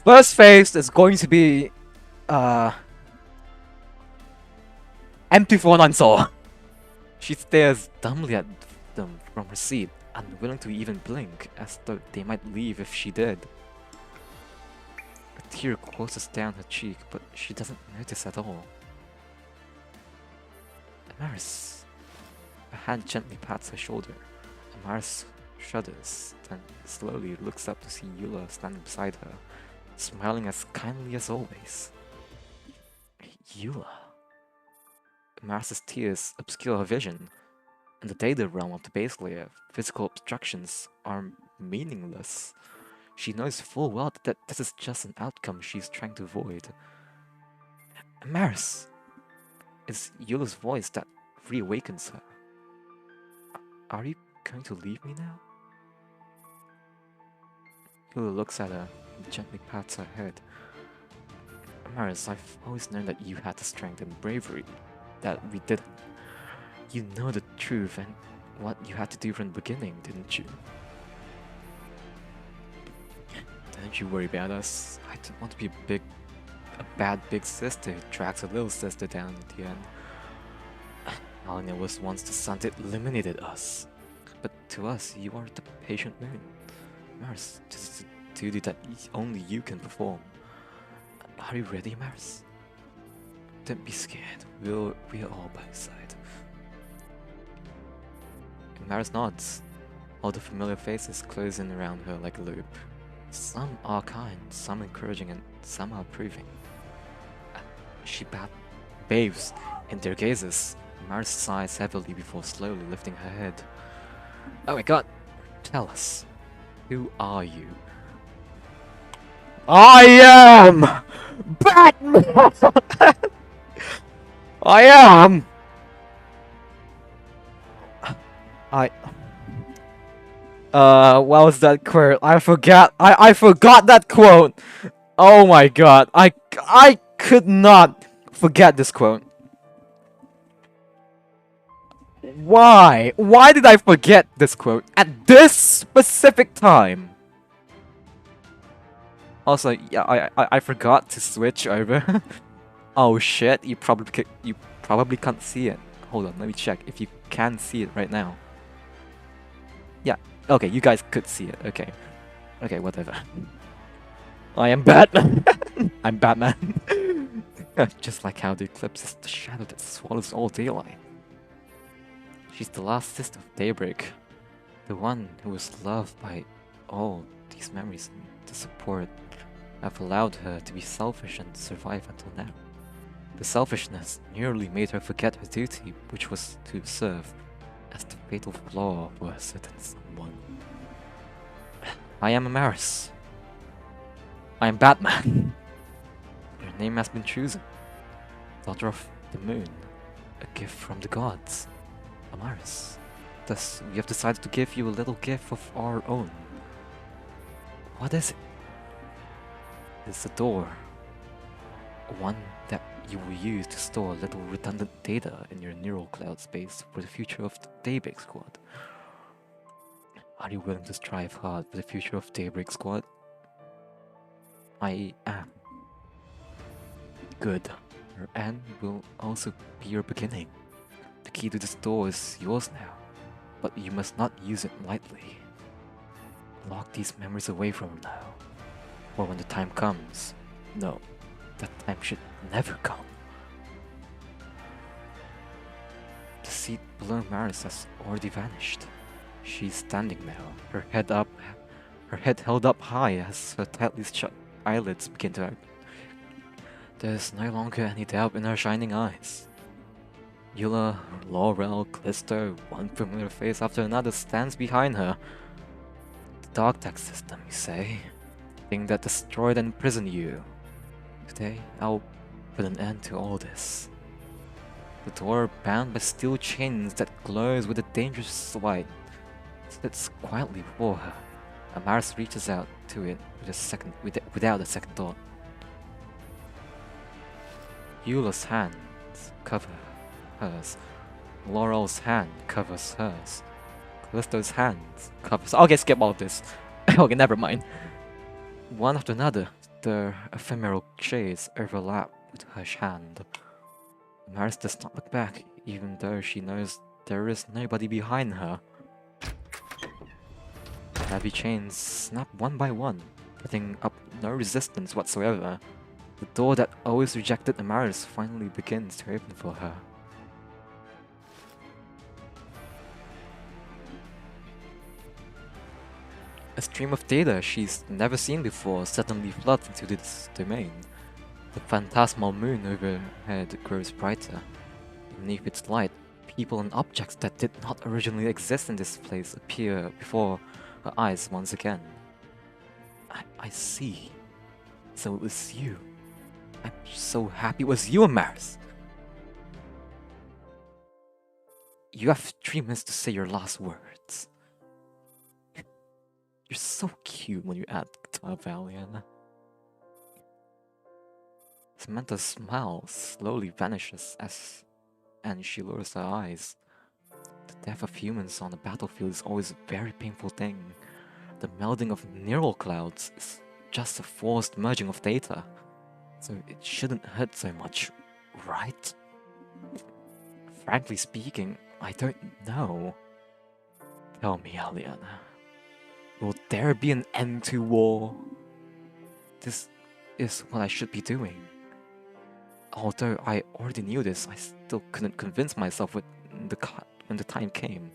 A: First face is going to be empty-494. She stares dumbly at them from her seat, unwilling to even blink, as though they might leave if she did. A tear courses down her cheek, but she doesn't notice at all. Amaris. A hand gently pats her shoulder. Amaris shudders, then slowly looks up to see Eula standing beside her, smiling as kindly as always. Eula. Amaris' tears obscure her vision. In the data realm of the base layer, physical obstructions are meaningless. She knows full well that this is just an outcome she's trying to avoid. Amaris! It's Eula's voice that reawakens her. Are you going to leave me now? Eula looks at her and gently pats her head. Amaris, I've always known that you had the strength and bravery that we didn't. You know the truth and what you had to do from the beginning, didn't you? Don't you worry about us. I don't want to be a bad big sister who drags a little sister down at the end. Alina was once the sun that illuminated us. But to us, you are the patient moon. Maris, this is a duty that only you can perform. Are you ready, Maris? Don't be scared. We're all by your side. Maris nods. All the familiar faces closing around her like a loop. Some are kind, some encouraging, and some are approving. She bathes in their gazes. Maris sighs heavily before slowly lifting her head. Oh my god! Tell us, who are you? I am Batman! I am! What was that quote? I forgot. I forgot that quote. Oh my god. I could not forget this quote. Why? Why did I forget this quote at this specific time? Also, yeah, I forgot to switch over. Oh shit! You probably can't see it. Hold on, let me check if you can see it right now. Yeah. Okay, you guys could see it. Okay. Okay, whatever. I am Batman. I'm Batman. Just like how the eclipse is the shadow that swallows all daylight. She's the last sister of daybreak. The one who was loved by all these memories and the support have allowed her to be selfish and survive until now. The selfishness nearly made her forget her duty, which was to serve, as the fatal flaw for a certain someone. I am Amaris. I am Batman. Your name has been chosen. Daughter of the moon. A gift from the gods. Amaris. Thus, we have decided to give you a little gift of our own. What is it? It's a door. One that you will use to store a little redundant data in your neural cloud space for the future of the Daybreak Squad. Are you willing to strive hard for the future of Daybreak Squad? I am. Good. Your end will also be your beginning. The key to this door is yours now, but you must not use it lightly. Lock these memories away from now, or when the time comes. No, that time should never come. The seat below Maris has already vanished. She's standing now, her head held up high as her tightly shut eyelids begin to open. There's no longer any doubt in her shining eyes. Eula, Laurel, Callisto, one familiar face after another stands behind her. The dog tag system, you say? Thing that destroyed and imprisoned you. Today, I'll put an end to all this. The door, bound by steel chains that glows with a dangerous light, sits quietly before her. Amaris reaches out to it without a second thought. Eula's hands cover hers. Laurel's hand covers hers. Callisto's hands covers. Okay, skip all of this. Okay, never mind. One after another, the ephemeral shades overlap with her hand. Maris does not look back, even though she knows there is nobody behind her. The heavy chains snap one by one, putting up no resistance whatsoever. The door that always rejected Amaris finally begins to open for her. A stream of data she's never seen before suddenly floods into this domain. The phantasmal moon overhead grows brighter. Beneath its light, people and objects that did not originally exist in this place appear before her eyes once again. I see. So it was you. I'm so happy it was you, Amaris. You have 3 minutes to say your last words. You're so cute when you add Valian. Samantha's smile slowly vanishes and she lowers her eyes. The death of humans on the battlefield is always a very painful thing. The melding of neural clouds is just a forced merging of data, so it shouldn't hurt so much, right? Frankly speaking, I don't know. Tell me, Aliana, will there be an end to war? This is what I should be doing. Although I already knew this, I still couldn't convince myself when the time came.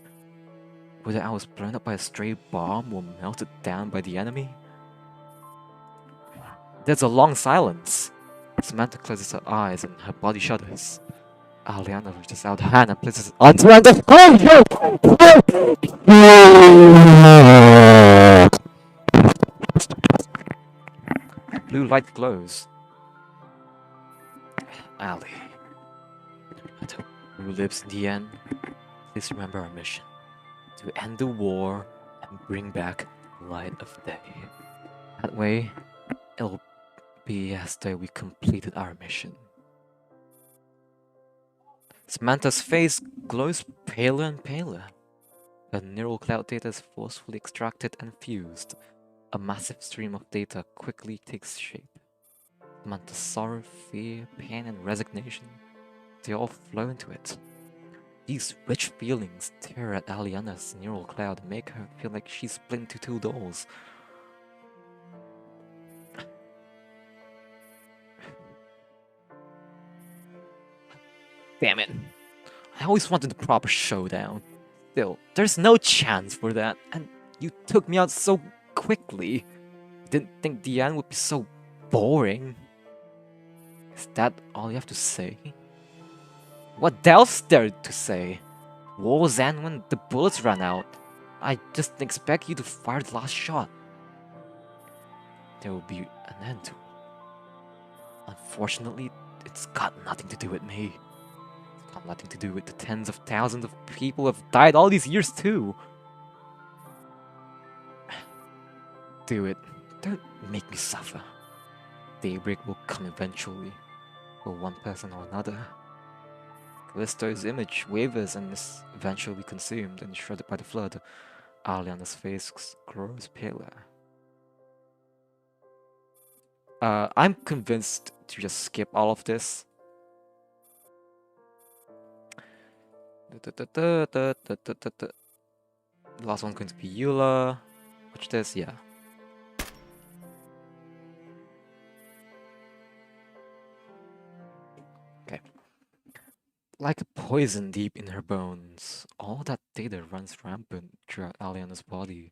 A: Whether I was blown up by a stray bomb or melted down by the enemy? There's a long silence. Samantha closes her eyes and her body shudders. Aliana reaches out her hand and places it on Samantha's blue light glows. Ali, no matter who lives in the end, please remember our mission. To end the war and bring back the light of day. That way, it'll be as though we completed our mission. Samantha's face glows paler and paler. Her neural cloud data is forcefully extracted and fused. A massive stream of data quickly takes shape. Samantha's sorrow, fear, pain, and resignation, they all flow into it. These rich feelings tear at Aliana's neural cloud and make her feel like she's split into two dolls. Damn it. I always wanted the proper showdown. Still, there's no chance for that, and you took me out so quickly. Didn't think the end would be so boring. Is that all you have to say? What else there to say? War was end when the bullets ran out. I just didn't expect you to fire the last shot. There will be an end to it. Unfortunately, it's got nothing to do with me. It's got nothing to do with the tens of thousands of people who have died all these years too. Do it. Don't make me suffer. Daybreak will come eventually, for one person or another. Callisto's image wavers and is eventually consumed and shredded by the flood. Aliana's face grows paler. I'm convinced to just skip all of this. The last one's going to be Eula. Watch this, yeah. Okay. Like a poison deep in her bones, all that data runs rampant throughout Aliana's body.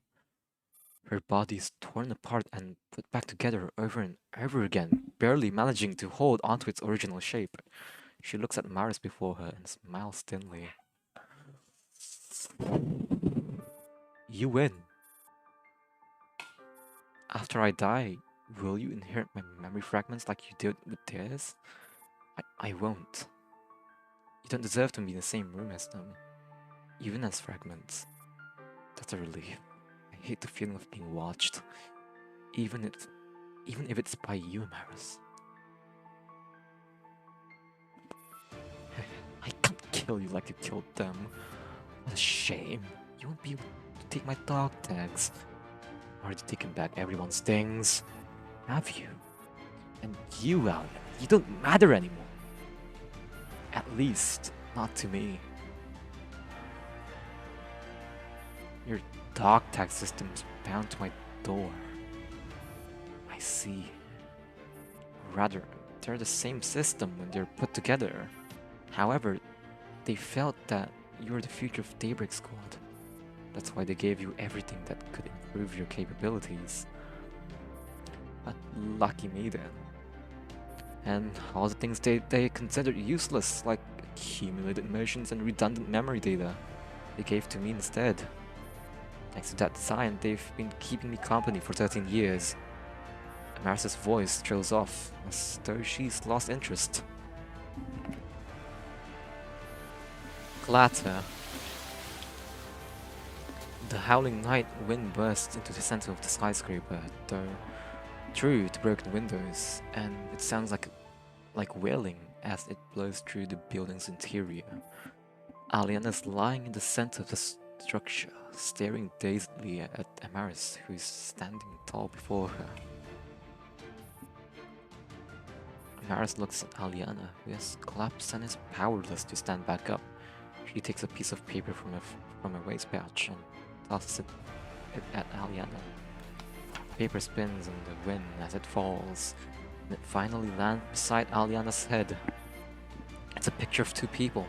A: Her body is torn apart and put back together over and over again, barely managing to hold onto its original shape. She looks at Maris before her and smiles thinly. You win. After I die, will you inherit my memory fragments like you did with theirs? I won't. You don't deserve to be in the same room as them, even as fragments. That's a relief. I hate the feeling of being watched, even if it's by you, Maris. I can't kill you like you killed them. What a shame. You won't be able to take my dog tags. Already taken back everyone's things. Have you? And you, Alan, you don't matter anymore. At least, not to me. Your dog tag system's bound to my door. I see. Rather, they're the same system when they're put together. However, they felt that you're the future of Daybreak Squad. That's why they gave you everything that could improve your capabilities. But lucky me then. And all the things they considered useless, like accumulated emotions and redundant memory data, they gave to me instead. Thanks to that design, they've been keeping me company for 13 years. Amaris's voice trails off, as though she's lost interest. Clatter. The howling night wind bursts into the center of the skyscraper, though through the broken windows, and it sounds like wailing as it blows through the building's interior. Aliana's lying in the center of the structure, staring dazedly at Amaris, who is standing tall before her. Amaris looks at Aliana, who has collapsed and is powerless to stand back up. She takes a piece of paper from her waist pouch and tosses it at Aliana. The paper spins in the wind as it falls, and it finally lands beside Aliana's head. It's a picture of two people.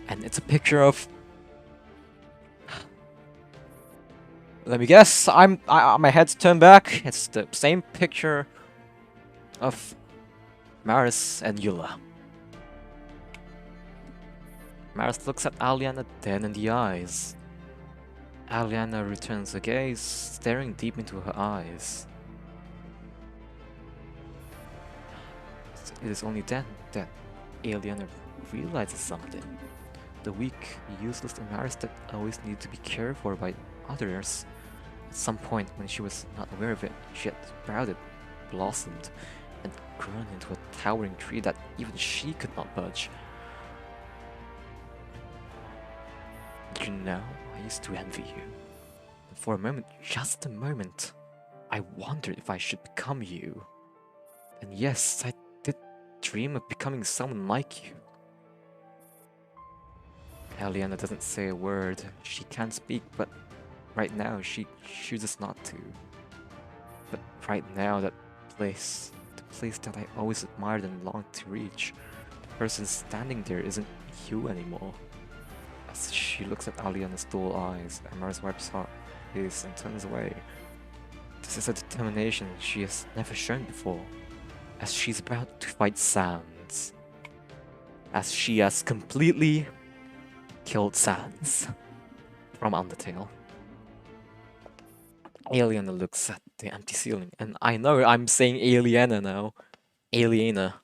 A: And it's a picture of... Let me guess, my head's turned back. It's the same picture of Maris and Eula. Maris looks at Aliana dead in the eyes. Aliana returns her gaze, staring deep into her eyes. It is only then that Aliana realizes something. The weak, useless Maris that always needed to be cared for by others. At some point, when she was not aware of it, she had sprouted, blossomed, and grown into a towering tree that even she could not budge. Did you know, I used to envy you. And for a moment, just a moment, I wondered if I should become you. And yes, I did dream of becoming someone like you. Aliana doesn't say a word. She can't speak, but right now she chooses not to. But right now, the place that I always admired and longed to reach, the person standing there isn't you anymore. As she looks at Aliana's dull eyes, Amaris wipes her face and turns away. This is a determination she has never shown before, as she's about to fight Sans. As she has completely killed Sans from Undertale. Aliana looks at the empty ceiling, and I know I'm saying Aliana now. Aliana.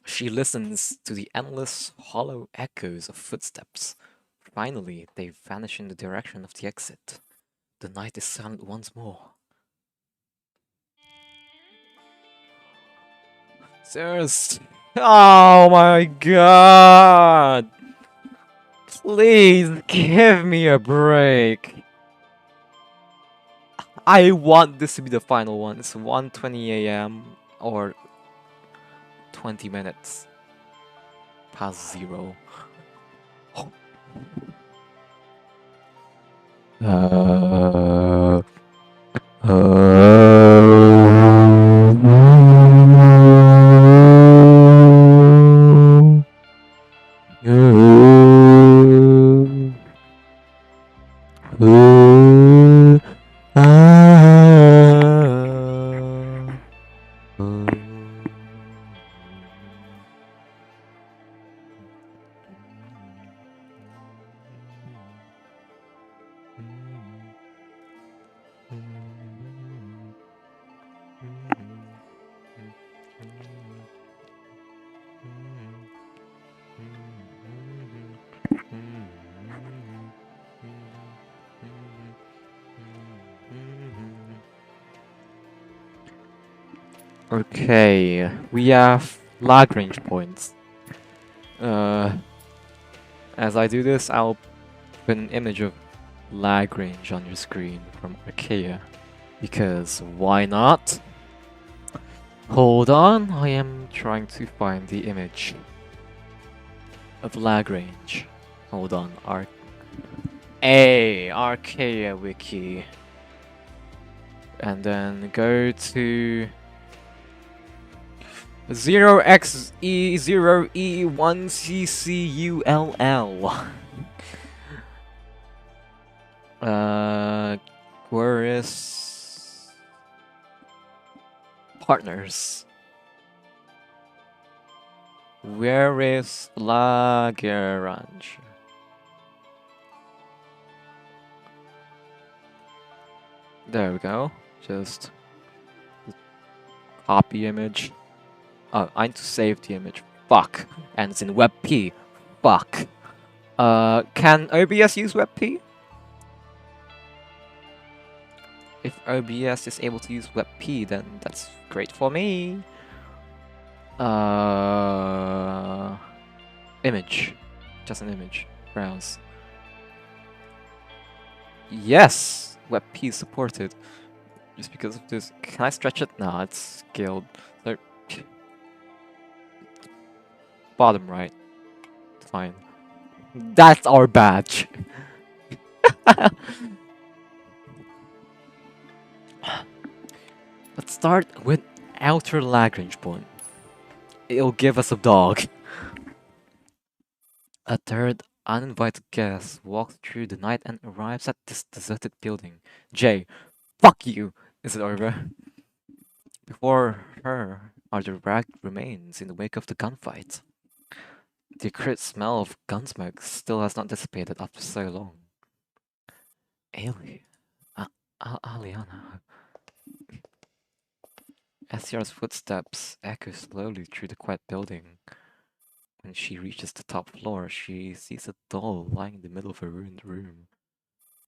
A: She listens to the endless, hollow echoes of footsteps. Finally, they vanish in the direction of the exit. The night is silent once more. Saros! Oh my god! Please give me a break. I want this to be the final one. It's 1:20 a.m. or 20 minutes past 0. Okay, we have Lagrange points. As I do this, I'll put an image of Lagrange on your screen from Archaea. Because why not? Hold on, I am trying to find the image of Lagrange. Hold on, Archaea wiki. And then go to 0xe0e1ccull. Where is partners? Where is Lagrange? There we go. Just copy image. Oh, I need to save the image. Fuck. And it's in WebP. Fuck. Can OBS use WebP? If OBS is able to use WebP, then that's great for me. Image. Just an image. Browse. Yes! WebP is supported. Just because of this. Can I stretch it? Nah, it's scaled. So, bottom right. Fine. That's our badge. Let's start with outer Lagrange point. It'll give us a dog. A third uninvited guest walks through the night and arrives at this deserted building. Jay, fuck you! Is it over? Before her are the ragged remains in the wake of the gunfight. The acrid smell of gunsmoke still has not dissipated after so long. Aliana. SCR's footsteps echo slowly through the quiet building. When she reaches the top floor, she sees a doll lying in the middle of a ruined room.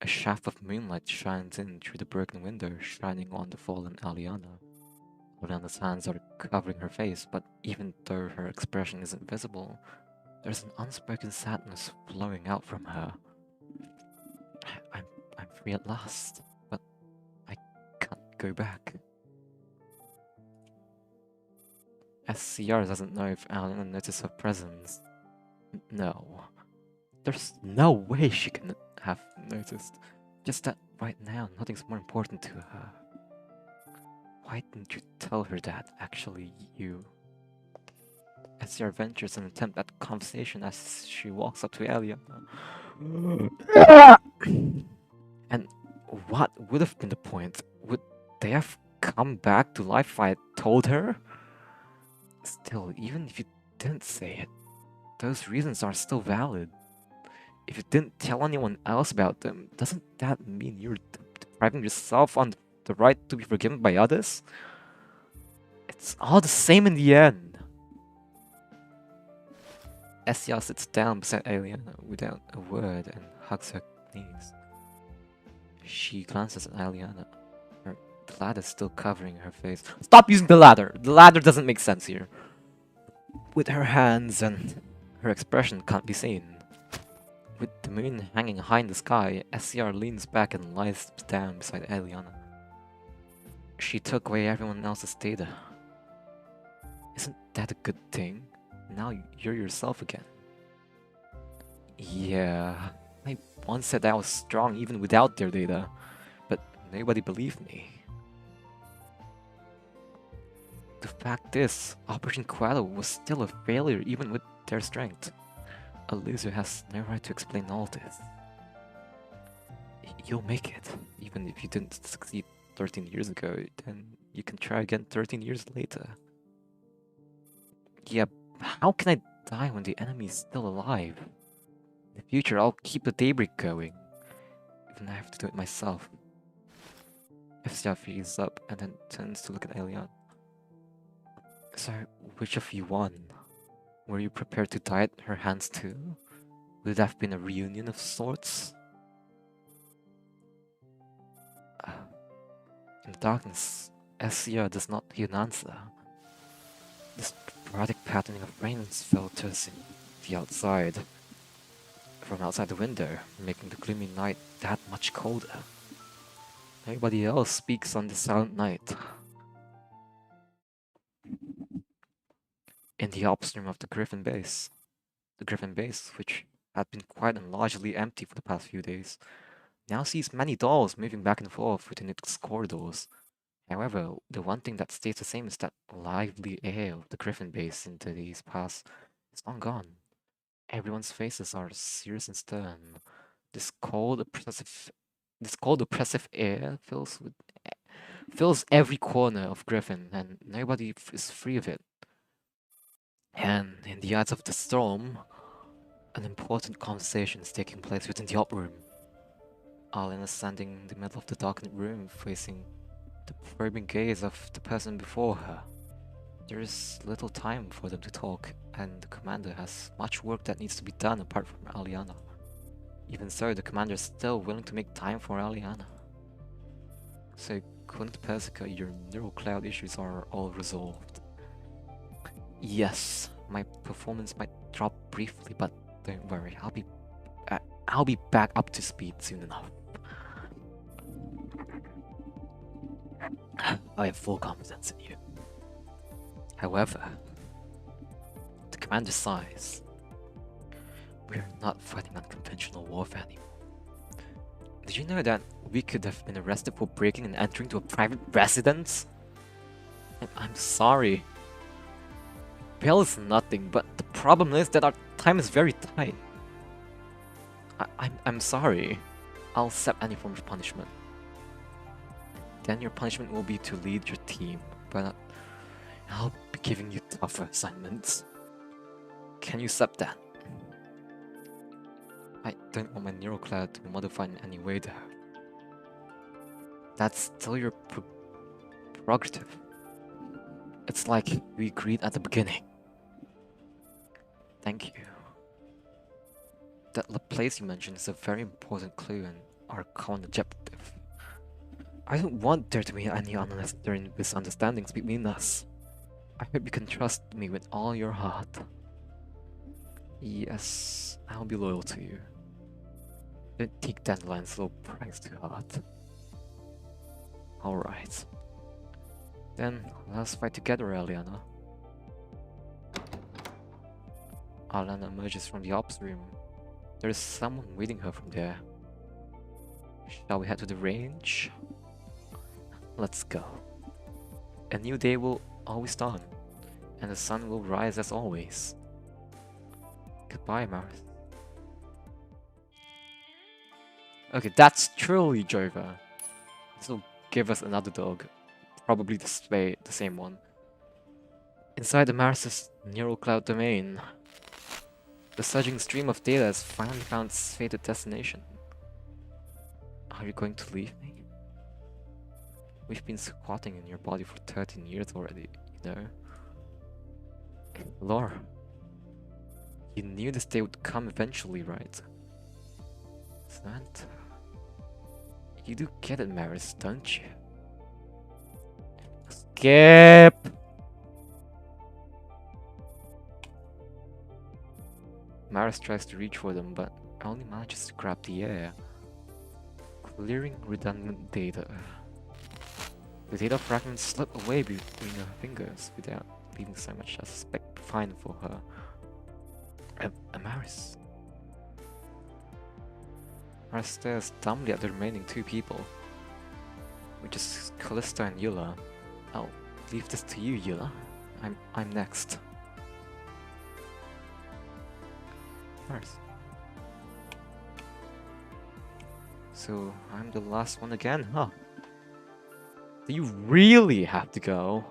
A: A shaft of moonlight shines in through the broken window, shining on the fallen Aliana. Aliana's hands are covering her face, but even though her expression isn't visible, there's an unspoken sadness flowing out from her. I'm free at last, but I can't go back. SCR doesn't know if Aliana noticed her presence. No. There's no way she can have noticed. Just that right now, nothing's more important to her. Why didn't you tell her that, actually, you? SCR ventures an attempt at conversation as she walks up to Aliana. And what would have been the point? Would they have come back to life if I had told her? Still, even if you didn't say it, those reasons are still valid. If you didn't tell anyone else about them, doesn't that mean you're depriving yourself on the right to be forgiven by others? It's all the same in the end. Essia sits down beside Aliana without a word and hugs her knees. She glances at Aliana. The ladder still covering her face. Stop using the ladder! The ladder doesn't make sense here. With her hands and her expression can't be seen. With the moon hanging high in the sky, SCR leans back and lies down beside Eliana. She took away everyone else's data. Isn't that a good thing? Now you're yourself again. Yeah, I once said I was strong even without their data, but nobody believed me. The fact is, Operation Koala was still a failure even with their strength. A loser has no right to explain all this. You'll make it, even if you didn't succeed 13 years ago, then you can try again 13 years later. Yeah, how can I die when the enemy is still alive? In the future, I'll keep the daybreak going, even if I have to do it myself. Efsia freezes up and then turns to look at Elian. So, which of you won? Were you prepared to die at her hands too? Would it have been a reunion of sorts? In the darkness, Essia does not hear an answer. The sporadic patterning of rains filters in the outside, from outside the window, making the gloomy night that much colder. Nobody else speaks on this silent night. In the ops room of the Griffin base, which had been quiet and largely empty for the past few days, now sees many dolls moving back and forth within its corridors. However, the one thing that stays the same is that lively air of the Griffin base in the days past is long gone. Everyone's faces are serious and stern. This cold, oppressive air fills every corner of Griffin, and nobody is free of it. And in the eyes of the storm, an important conversation is taking place within the op room. Arlen is standing in the middle of the darkened room, facing the probing gaze of the person before her. There is little time for them to talk, and the commander has much work that needs to be done apart from Aliana. Even so, the commander is still willing to make time for Aliana. So, according to Persica, your neural cloud issues are all resolved. Yes, my performance might drop briefly, but don't worry, I'll be back up to speed soon enough. I have full confidence in you. However, the commander sighs. We are not fighting unconventional warfare anymore. Did you know that we could have been arrested for breaking and entering to a private residence? I'm sorry. Bail is nothing, but the problem is that our time is very tight. I'm sorry. I'll accept any form of punishment. Then your punishment will be to lead your team, but I'll be giving you tougher assignments. Can you accept that? I don't want my neural cloud to be modified in any way though. That's still your prerogative. It's like we agreed at the beginning. Thank you. That place you mentioned is a very important clue in our common objective. I don't want there to be any unnecessary misunderstandings between us. I hope you can trust me with all your heart. Yes, I'll be loyal to you. Don't take Dandelion's little pranks too hard. Alright. Then, let's fight together, Eliana. Eliana emerges from the ops room. There is someone waiting her from there. Shall we head to the range? Let's go. A new day will always dawn, and the sun will rise as always. Goodbye, Maris. Okay, that's truly Jova. So give us another dog. Probably the same one. Inside the Maris' neural cloud domain, the surging stream of data has finally found its fated destination. Are you going to leave me? We've been squatting in your body for 13 years already, you know? Laura, you knew this day would come eventually, right? Samantha, you do get it, Maris, don't you? Skip! Maris tries to reach for them, but only manages to grab the air, clearing redundant data. The data fragments slip away between her fingers without leaving so much as a speck behind for her. Maris. Maris stares dumbly at the remaining two people, which is Callista and Eula. I'll leave this to you, Eula. I'm next. Maris. So I'm the last one again, huh? Do you really have to go?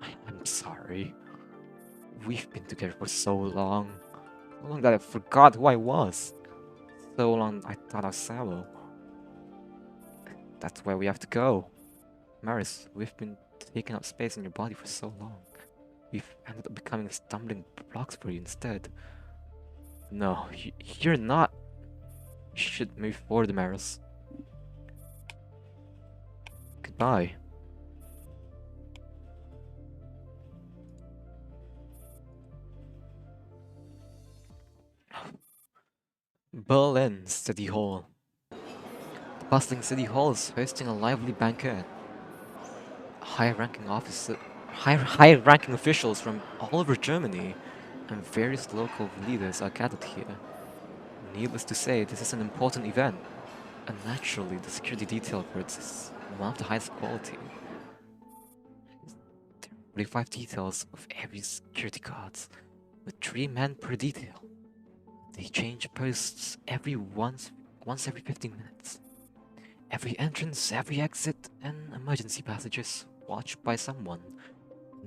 A: I'm sorry. We've been together for so long. So long that I forgot who I was. So long I thought I was Saro. That's where we have to go. Maris, we've been taking up space in your body for so long. We've ended up becoming stumbling blocks for you instead. No, you're not. You should move forward, Maris. Goodbye. Berlin City Hall. The bustling City Hall is hosting a lively banquet. High-ranking officials from all over Germany and various local leaders are gathered here. Needless to say, this is an important event, and naturally the security detail for it is one of the highest quality. There are 45 details of every security guard, with 3 men per detail. They change posts once every 15 minutes. Every entrance, every exit, and emergency passages watched by someone.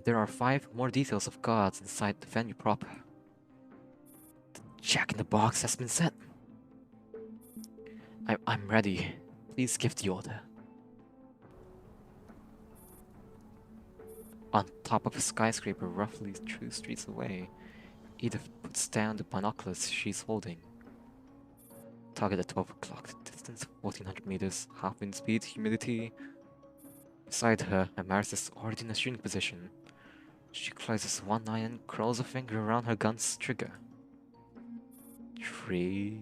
A: There are 5 more details of guards inside the venue proper. The Jack in the Box has been set. I'm ready. Please give the order. On top of a skyscraper roughly 2 streets away, Edith puts down the binoculars she's holding. Target at 12 o'clock, distance 1400 meters, half wind speed, humidity. Beside her, Amaris is already in a shooting position. She closes one eye and curls a finger around her gun's trigger. 3.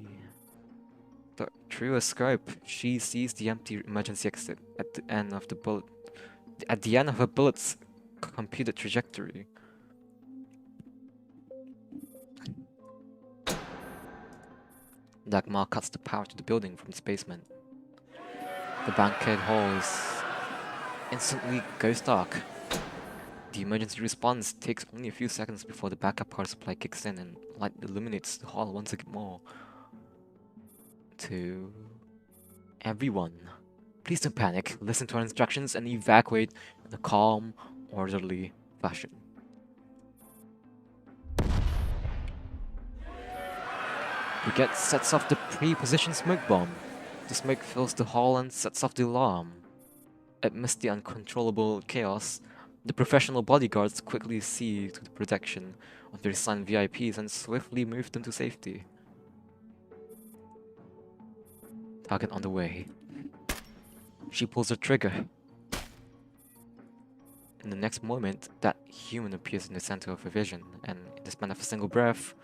A: Through a scope, she sees the empty emergency exit at the end of the bullet at the end of her bullet's computed trajectory. Dagmar cuts the power to the building from its basement. The banquet hall instantly goes dark. The emergency response takes only a few seconds before the backup power supply kicks in and light illuminates the hall once again more. To everyone, please don't panic, listen to our instructions and evacuate in a calm, orderly fashion. Brigade sets off the pre-positioned smoke bomb. The smoke fills the hall and sets off the alarm. Amidst the uncontrollable chaos, the professional bodyguards quickly see to the protection of their assigned VIPs and swiftly move them to safety. Target on the way. She pulls her trigger. In the next moment, that human appears in the center of her vision, and in the span of a single breath,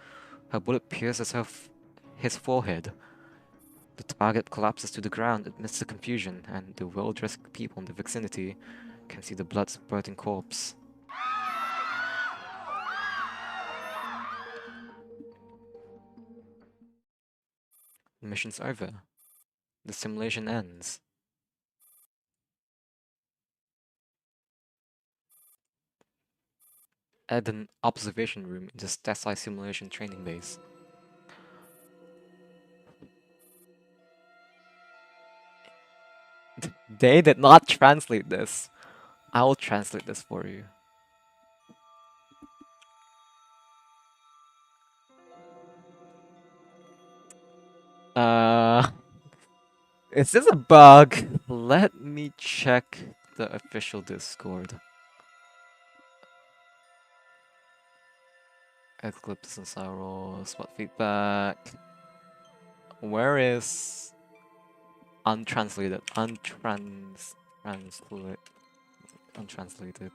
A: her bullet pierces his forehead. The target collapses to the ground amidst the confusion, and the well-dressed people in the vicinity can see the blood-spurting corpse. The mission's over. The simulation ends. At an observation room in the Stasi simulation training base. They did not translate this. I will translate this for you. Is this a bug? Let me check the official Discord. Eclipses and saros, what feedback? Where is untranslated? Untranslated.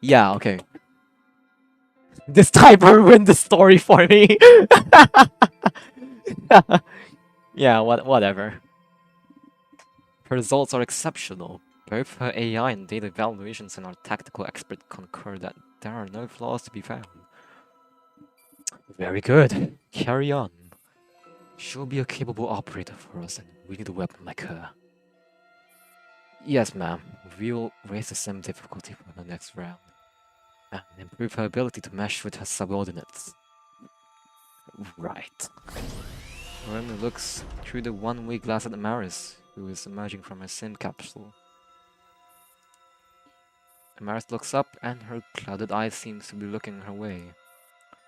A: Yeah, okay. This typer ruined the story for me. Yeah, whatever. Her results are exceptional. Both her AI and data evaluations and our tactical expert concur that there are no flaws to be found. Very good. Carry on. She'll be a capable operator for us, and we need a weapon like her. Yes, ma'am. We'll raise the same difficulty for the next round. And improve her ability to mesh with her subordinates. Right. Remy looks through the one-way glass at Amaris, who is emerging from her sim capsule. Amaris looks up, and her clouded eye seems to be looking her way.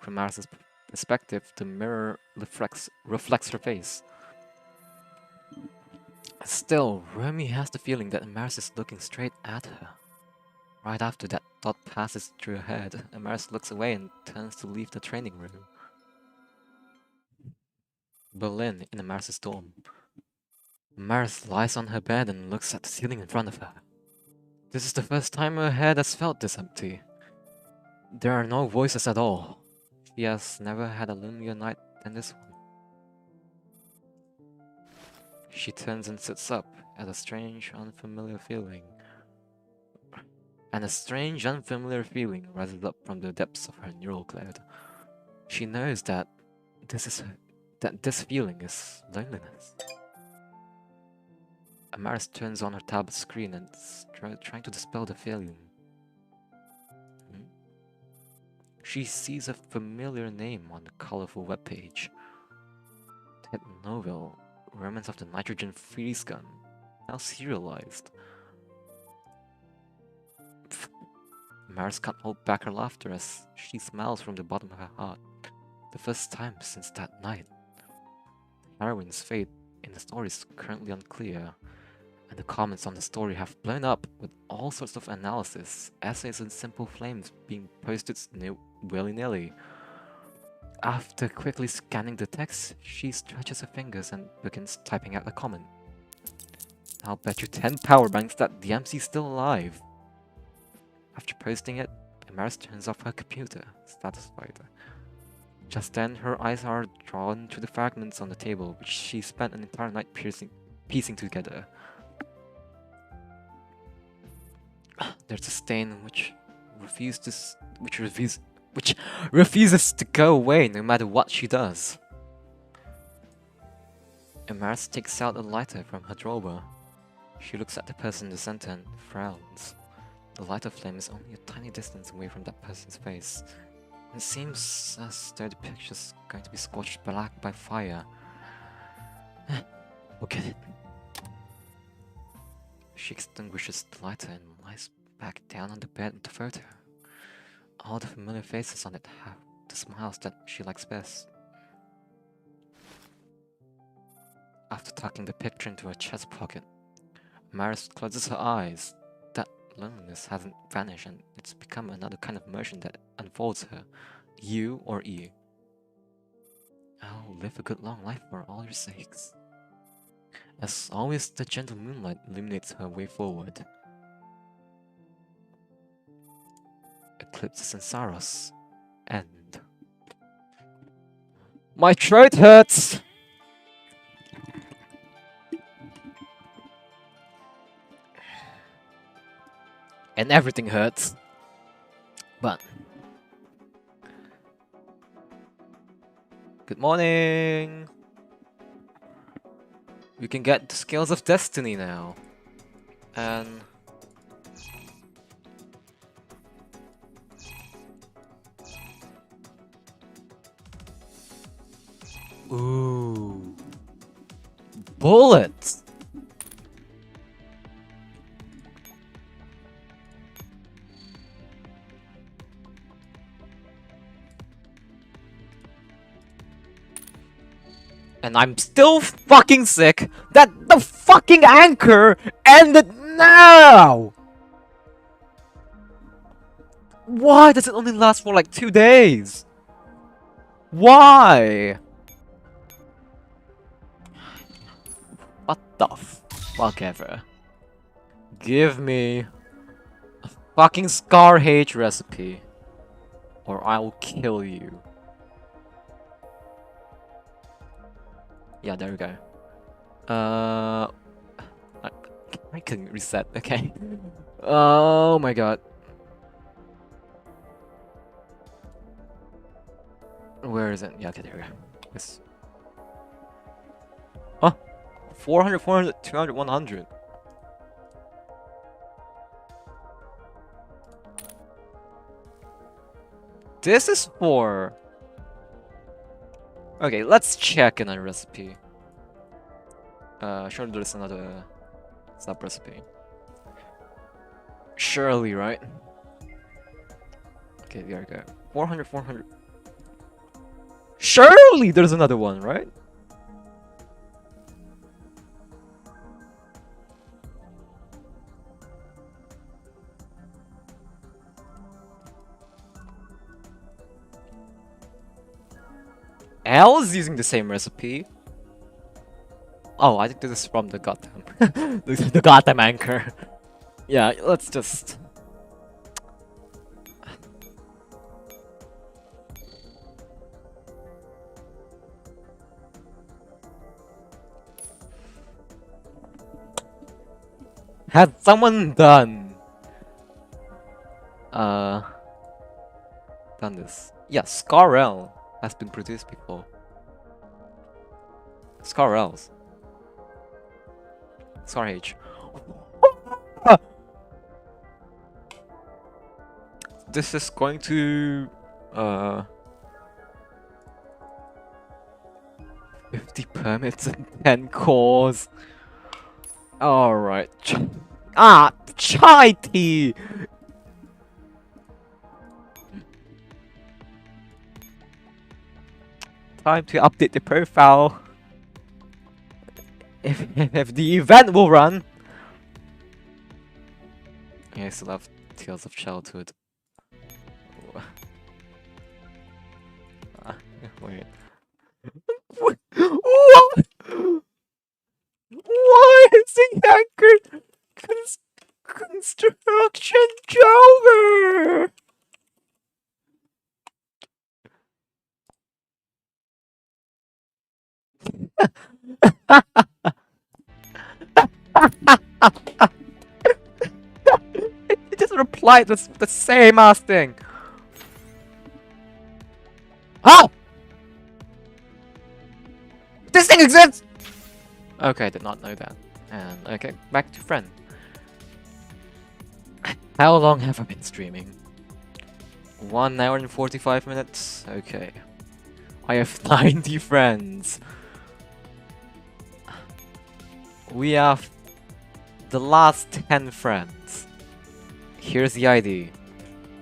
A: From Amaris' perspective, the mirror reflects her face. Still, Remy has the feeling that Amaris is looking straight at her. Right after that thought passes through her head, Amaris looks away and turns to leave the training room. Berlin, in Amaris' dorm. Amaris lies on her bed and looks at the ceiling in front of her. This is the first time her head has felt this empty. There are no voices at all. She has never had a lonelier night than this one. She turns and sits up at a strange, unfamiliar feeling. And a strange, unfamiliar feeling rises up from the depths of her neural cloud. She knows that this feeling is loneliness. Amaris turns on her tablet screen and is trying to dispel the feeling. She sees a familiar name on the colorful webpage. Ted Novel, Remnants of the Nitrogen Freeze Gun, now serialized. Maris can't hold back her laughter as she smiles from the bottom of her heart. The first time since that night. The heroine's fate in the story is currently unclear, and the comments on the story have blown up with all sorts of analysis, essays and simple flames being posted willy-nilly. After quickly scanning the text, she stretches her fingers and begins typing out a comment. I'll bet you 10 power banks that the MC's still alive. After posting it, Amaris turns off her computer, satisfied. Just then, her eyes are drawn to the fragments on the table, which she spent an entire night piecing together. There's a stain which refuses to go away no matter what she does. Amaris takes out a lighter from her drawer. She looks at the person in the center and frowns. The lighter flame is only a tiny distance away from that person's face. It seems as though the picture's going to be scorched black by fire. We'll get it. She extinguishes the lighter and lies back down on the bed with the photo. All the familiar faces on it have the smiles that she likes best. After tucking the picture into her chest pocket, Maris closes her eyes. That loneliness hasn't vanished and it's become another kind of emotion that unfolds her. You or E. I'll live a good long life for all your sakes. As always, the gentle moonlight illuminates her way forward. Eclipses and saros. End. My throat hurts! And everything hurts. But good morning! We can get the Scales of Destiny now. And ooh, bullets! And I'm still fucking sick that the fucking anchor ended now! Why does it only last for like 2 days? Why? What the fuck ever. Give me a fucking Scar H recipe or I will kill you. Yeah, there we go. I can reset, okay. Oh my god. Where is it? Yeah, okay, there we go. Yes. Huh? 400, 400, 200, 100. This is for... Okay, let's check in a recipe. Surely there's another sub-recipe. Surely, right? Okay, there we go. 400, 400. Surely there's another one, right? L is using the same recipe. Oh, I think this is from the goddamn the goddamn anchor. Yeah, let's just had someone done this. Yeah, Scarrel has been produced before. Scarrels. Scar H. This is going to 50 permits and 10 cores. Alright. Chai tea! Time to update the profile. If the event will run. I still have Tales of Childhood. Wait. What? Why is the anchor construction over? It just applied the same ass thing. Oh! This thing exists! Okay, did not know that. And okay, back to friend. How long have I been streaming? 1 hour and 45 minutes? Okay. I have 90 friends. We have the last 10 friends. Here's the ID.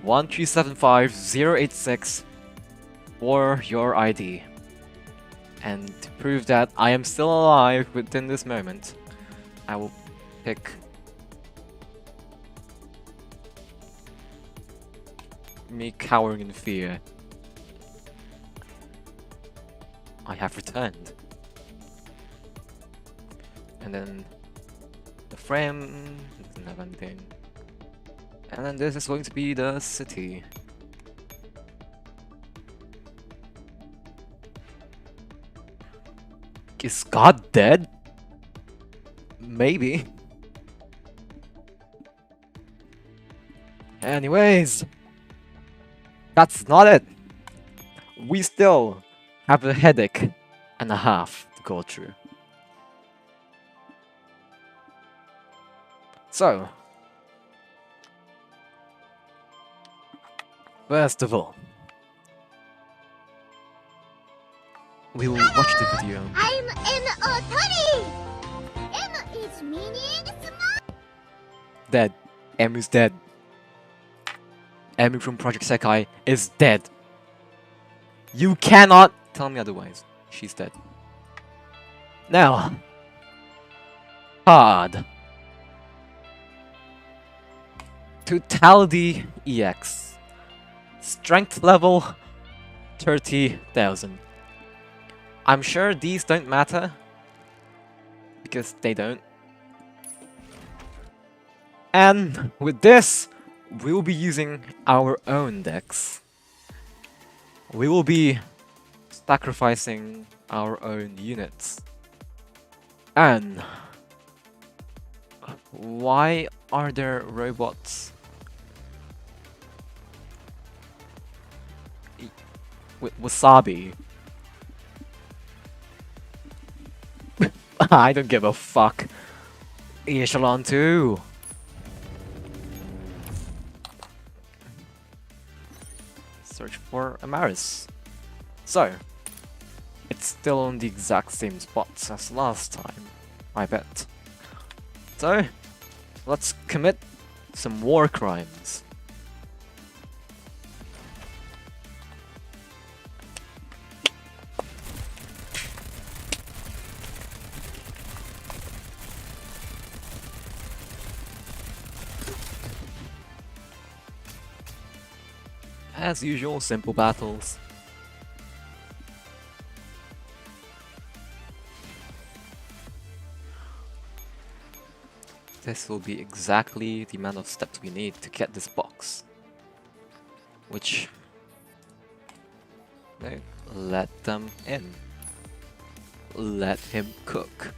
A: 1375086 for your ID. And to prove that I am still alive within this moment, I will pick me cowering in fear. I have returned. And then the frame doesn't have anything. And then this is going to be the city. Is God dead? Maybe. Anyways, that's not it. We still have a headache and a half to go through. So, first of all, we will watch the video.
C: I'm an Otani! M is meaning small.
A: Dead. Emu's dead. Emu from Project Sekai is dead. You cannot tell me otherwise. She's dead. Now, hard. Totality EX. Strength level 30,000. I'm sure these don't matter, because they don't. And with this, we'll be using our own decks. We will be sacrificing our own units. And why are there robots with wasabi? I don't give a fuck. Echelon 2. Search for Amaris. So, it's still on the exact same spots as last time, I bet. So, let's commit some war crimes. As usual, simple battles. This will be exactly the amount of steps we need to get this box. Which... no, let them in. Let him cook.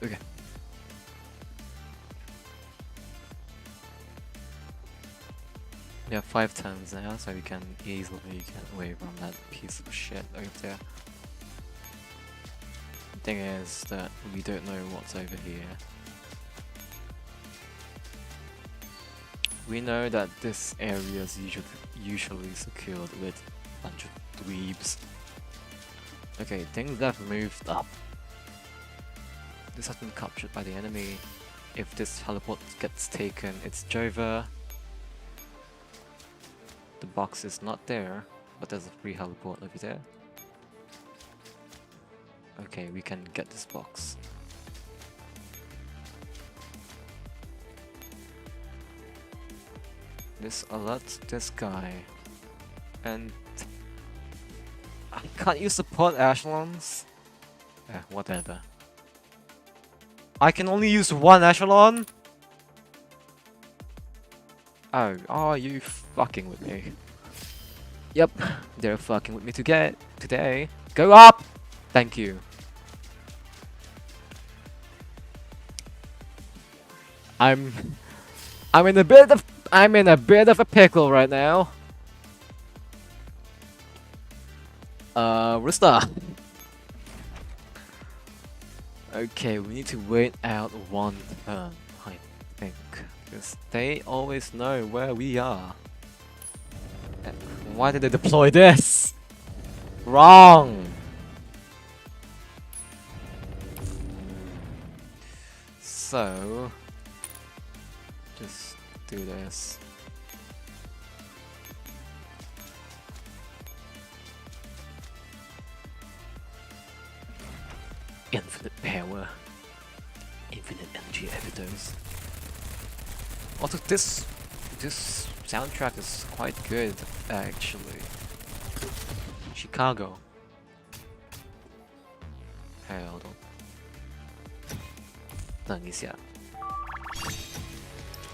A: Okay. We have 5 turns now, so we can easily get away from that piece of shit over there. The thing is that we don't know what's over here. We know that this area is usually secured with a bunch of dweebs. Okay, things have moved up. This has been captured by the enemy. If this teleport gets taken, it's Jova. The box is not there, but there's a free teleport over there. Okay, we can get this box. This alerts this guy. And I can't use support echelons? Whatever. I can only use one echelon? Oh, are you fucking with me? Yep, they're fucking with me today. Go up! Thank you. I'm in a bit of a pickle right now. Rista. Okay, we need to wait out one turn, I think. Because they always know where we are. And why did they deploy this? Wrong! So... just do this. Infinite power. Infinite energy overdose. Also, this soundtrack is quite good, actually. Chicago. Hey, hold on. 等一下.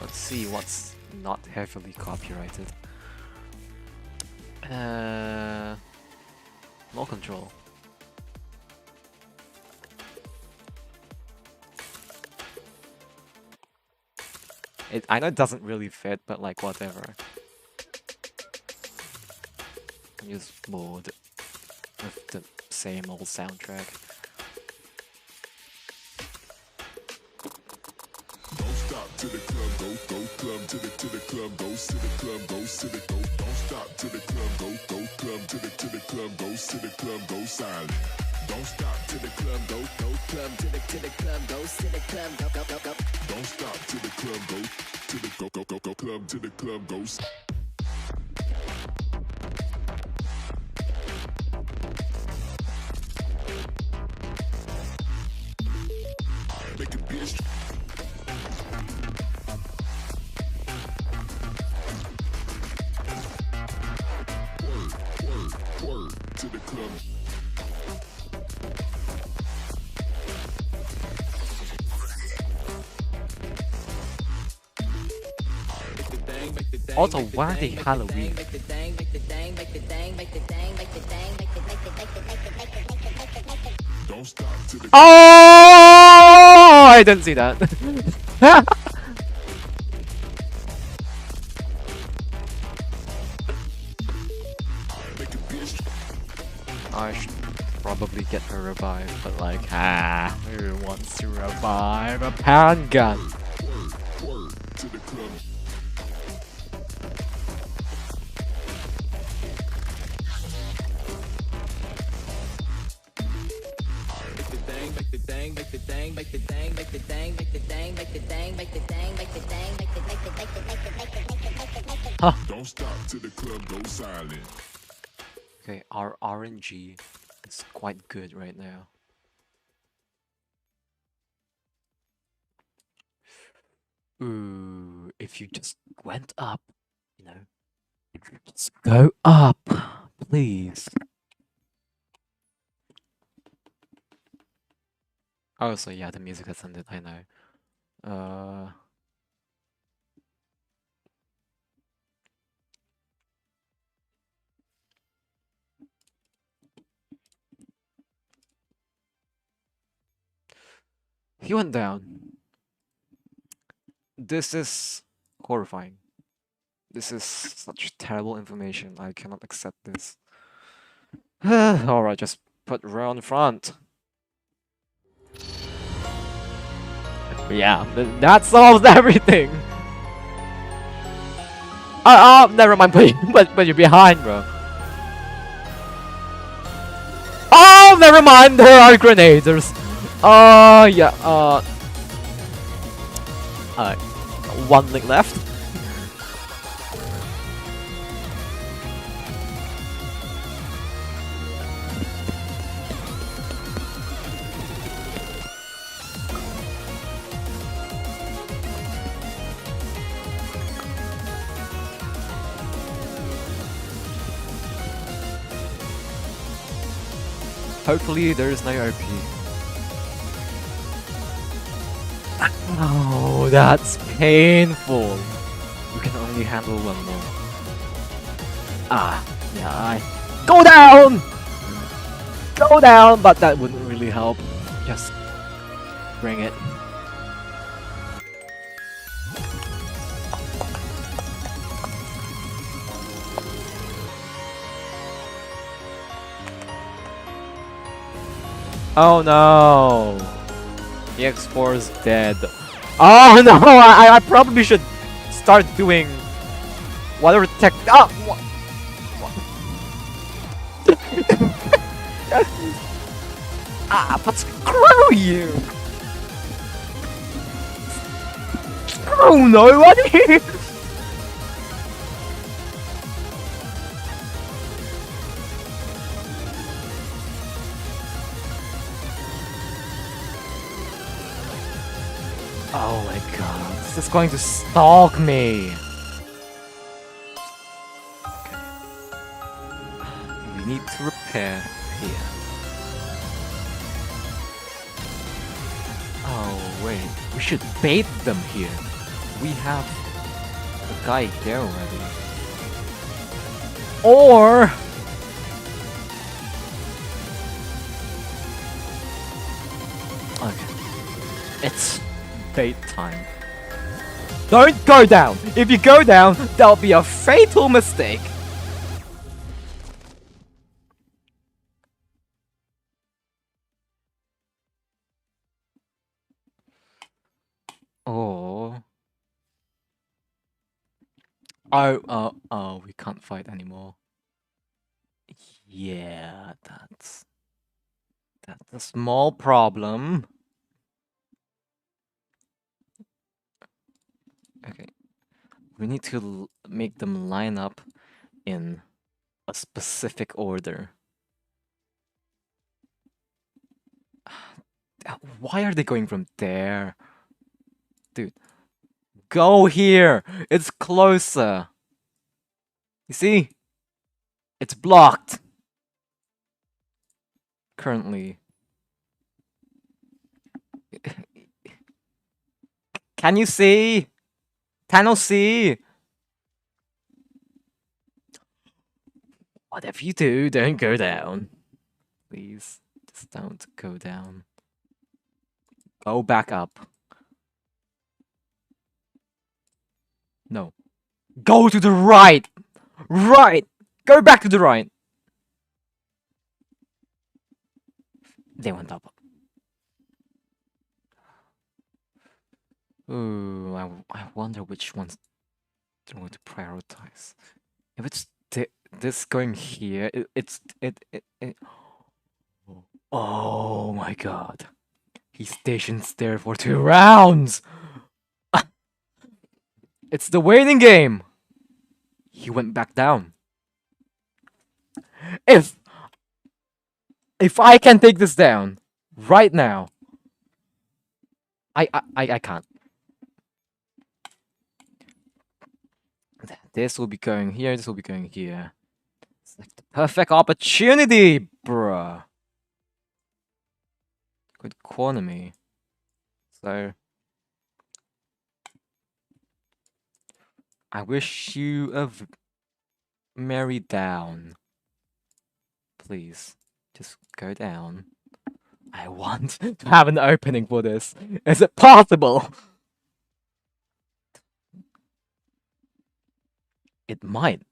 A: Let's see what's not heavily copyrighted. No control. I know it doesn't really fit, but like whatever. I'm just bored with the same old soundtrack.
D: Don't stop to the club, go club to the club, go to the club, go to the go. Don't stop to the club, go club to the club, go to the club, go silent. Don't stop to the club, go club to the club, go to the club, go. Don't stop to the club, go to the go club to the club, go. Make a bitch. Word to the club.
A: Also, why are they Halloween?
D: Don't stop to the
A: Oh! I didn't see that.
D: make a bitch.
A: I should probably get her revived, but like, who wants to revive a pan gun?
D: Word to the club. Don't stop to the club, go silent.
A: Okay, our RNG is quite good right now. Ooh, if you just went up, you know, just go up, please. Oh, so yeah, the music has ended, I know. He went down. This is horrifying. This is such terrible information. I cannot accept this. Alright, just put Ray on the front. Yeah, that solves everything. Oh, never mind, but you're behind, bro. Oh, never mind, there are grenaders. Yeah, one link left. Hopefully there is no OP. Oh, that's painful. We can only handle one more. Ah, yeah, go down! Go down! But that wouldn't really help. Just bring it. Oh no! The X4 is dead. Oh no! I probably should start doing whatever tech. But screw you! Screw nobody! Oh my god, this is going to stalk me! Okay. We need to repair here. Oh wait, we should bait them here. We have a guy there already. Or... Okay. It's bait time. Don't go down! If you go down, that'll be a fatal mistake! Oh. Oh, we can't fight anymore. Yeah, that's a small problem. Okay. We need to make them line up in a specific order. Why are they going from there? Dude, go here! It's closer! You see? It's blocked! Currently. Can you see? Tano see? Whatever you do, don't go down. Please, just don't go down. Go back up. No. Go to the right! Right! Go back to the right! They went up. Ooh, I wonder which ones they're going to prioritize. If it's this going here, it. Oh my god. He stations there for 2 rounds! It's the waiting game! He went back down. If I can take this down right now, I can't. This will be going here, this will be going here. It's like the perfect opportunity, bruh. Good economy. So I wish you a merry down. Please, just go down. I want to have an opening for this. Is it possible? It might.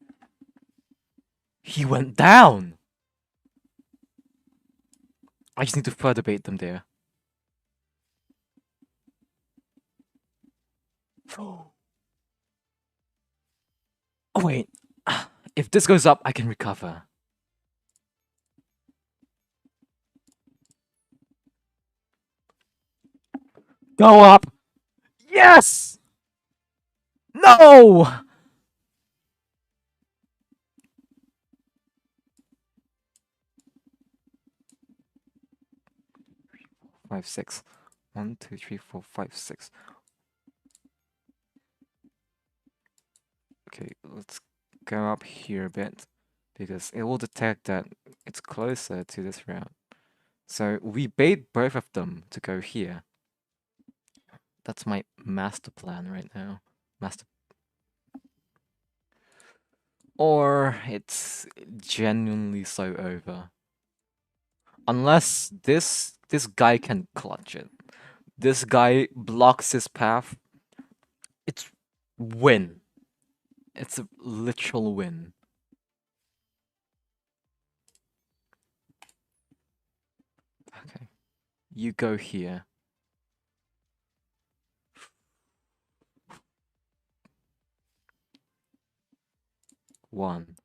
A: He went down! I just need to further bait them there. Oh wait. If this goes up, I can recover. Go up! Yes! No! 5, 6. 1, 2, 3, 4, 5, 6. Okay, let's go up here a bit because it will detect that it's closer to this route. So we bait both of them to go here. That's my master plan right now. Master. Or it's genuinely so over. Unless this guy can clutch it. This guy blocks his path. It's win. It's a literal win. Okay. You go here. One,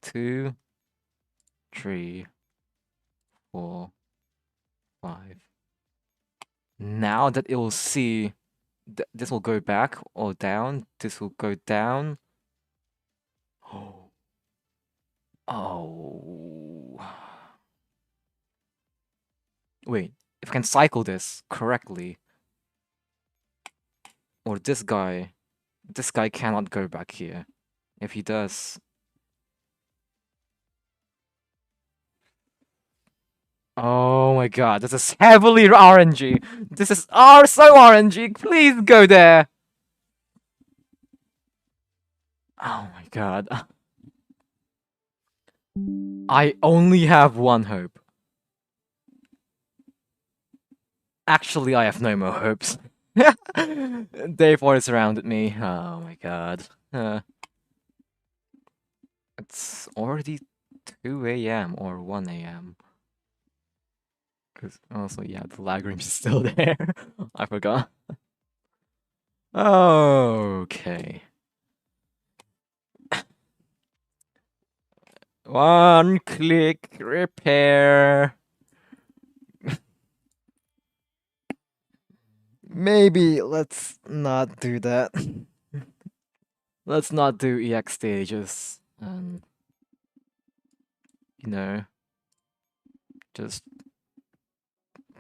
A: two, three, 4, 5. Now that it will see, this will go back or down. This will go down. Oh. Oh. Wait, if I can cycle this correctly, or this guy cannot go back here. If he does, oh my god, this is heavily RNG. This is so RNG. Please go there. Oh my god. I only have one hope. Actually, I have no more hopes. They've already surrounded me. Oh my god. It's already 2 a.m. or 1 a.m. Because also, yeah, the lag range is still there. I forgot. Okay. One click repair. Maybe let's not do that. Let's not do EX stages and just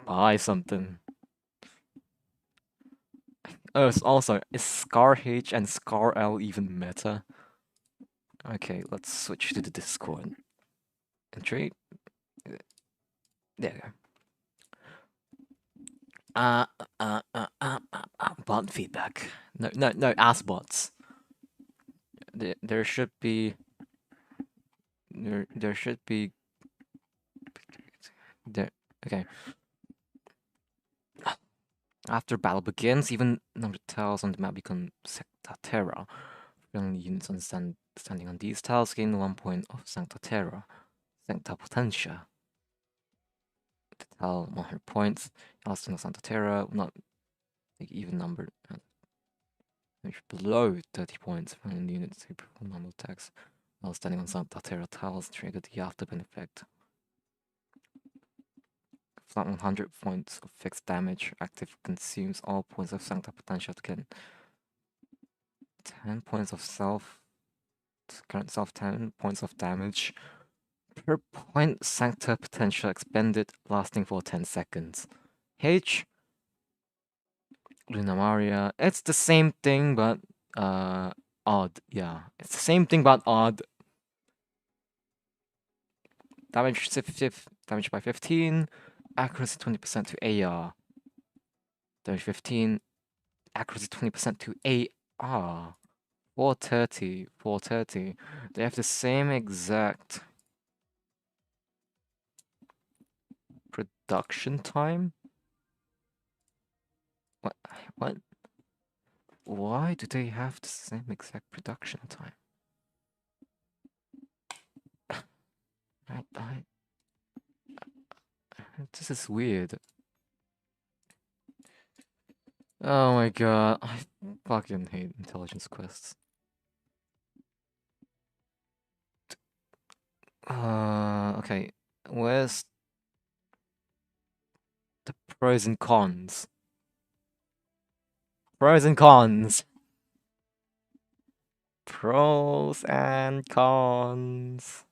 A: buy something. Oh, also, is Scar H and Scar L even meta? Okay, let's switch to the Discord. Entry. There we go. Bot feedback. No, ask bots. There should be. There should be. There. Okay. After battle begins, even number of tiles on the map become Secta Terra. Friendly units standing on these tiles gain 1 point of Sancta Terra. Sancta Potentia. The tile 100 points. Also in Sancta Terra, not like even number. Below 30 points. Friendly units who perform normal attacks while standing on Sancta Terra tiles trigger the afterburn effect. Flat 100 points of fixed damage. Active consumes all points of Sancta Potentia to get 10 points of current self 10 points of damage per point Sancta Potentia expended, lasting for 10 seconds. H. Luna Maria. It's the same thing, but odd. Yeah, it's the same thing, but odd. Damage by 15. Accuracy 20% to AR. Damage 15. Accuracy 20% to AR. 430. 430. They have the same exact production time. What? Why do they have the same exact production time? This is weird. Oh my god, I fucking hate intelligence quests. Okay, where's the pros and cons? Pros and cons. Pros and cons.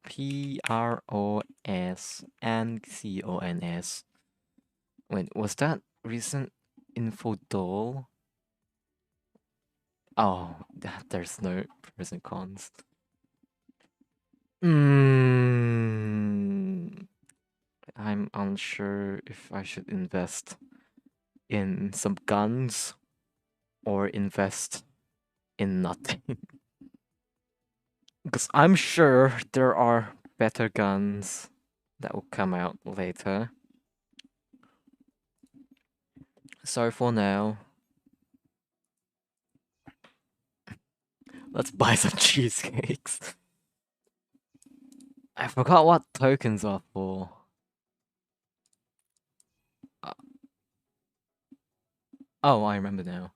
A: PROS and CONS. Wait, was that recent info doll? Oh, there's no pros and cons. Mm, I'm unsure if I should invest in some guns or invest in nothing. Because I'm sure there are better guns that will come out later. So for now, let's buy some cheesecakes. I forgot what tokens are for. Uh, oh, I remember now.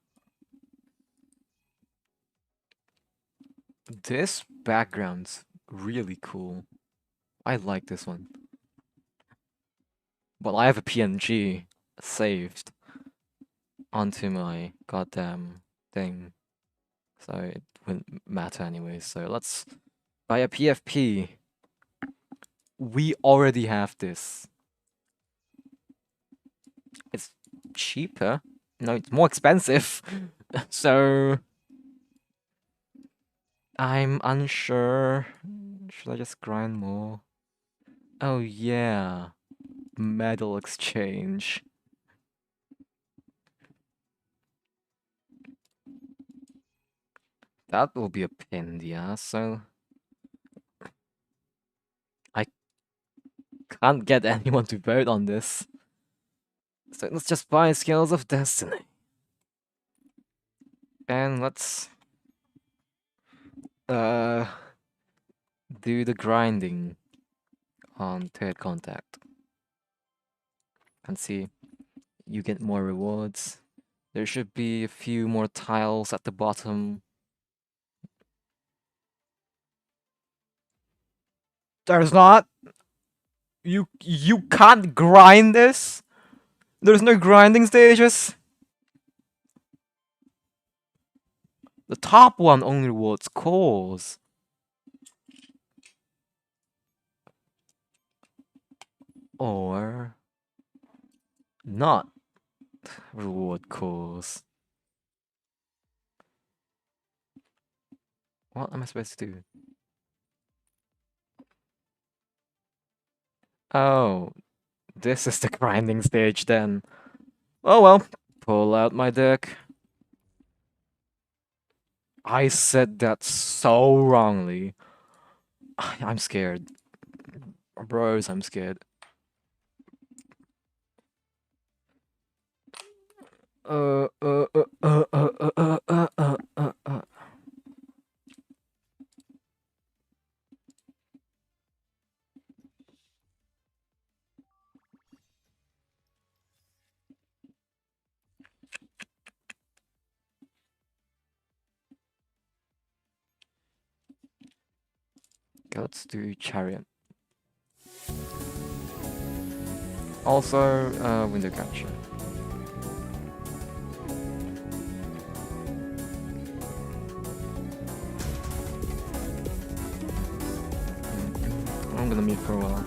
A: This background's really cool. I like this one. Well, I have a PNG saved onto my goddamn thing, so it wouldn't matter anyway. So let's buy a PFP. We already have this. It's cheaper. No, it's more expensive. So I'm unsure. Should I just grind more? Oh yeah. Medal exchange. That will be a pain in the ass, so I can't get anyone to vote on this. So let's just buy Scales of Destiny. And let's uh do the grinding on third contact. And see, you get more rewards. There should be a few more tiles at the bottom. There's not. You can't grind this? There's no grinding stages? The top one only rewards cores. Or not reward cores. What am I supposed to do? Oh, this is the grinding stage then. Oh well, pull out my deck. I said that so wrongly. I'm scared. Bros, I'm scared. Uh, uh, uh, uh, uh, uh, uh, uh, uh, uh. Okay, let's do Chariot. Also, Window Catcher. I'm gonna mute for a while.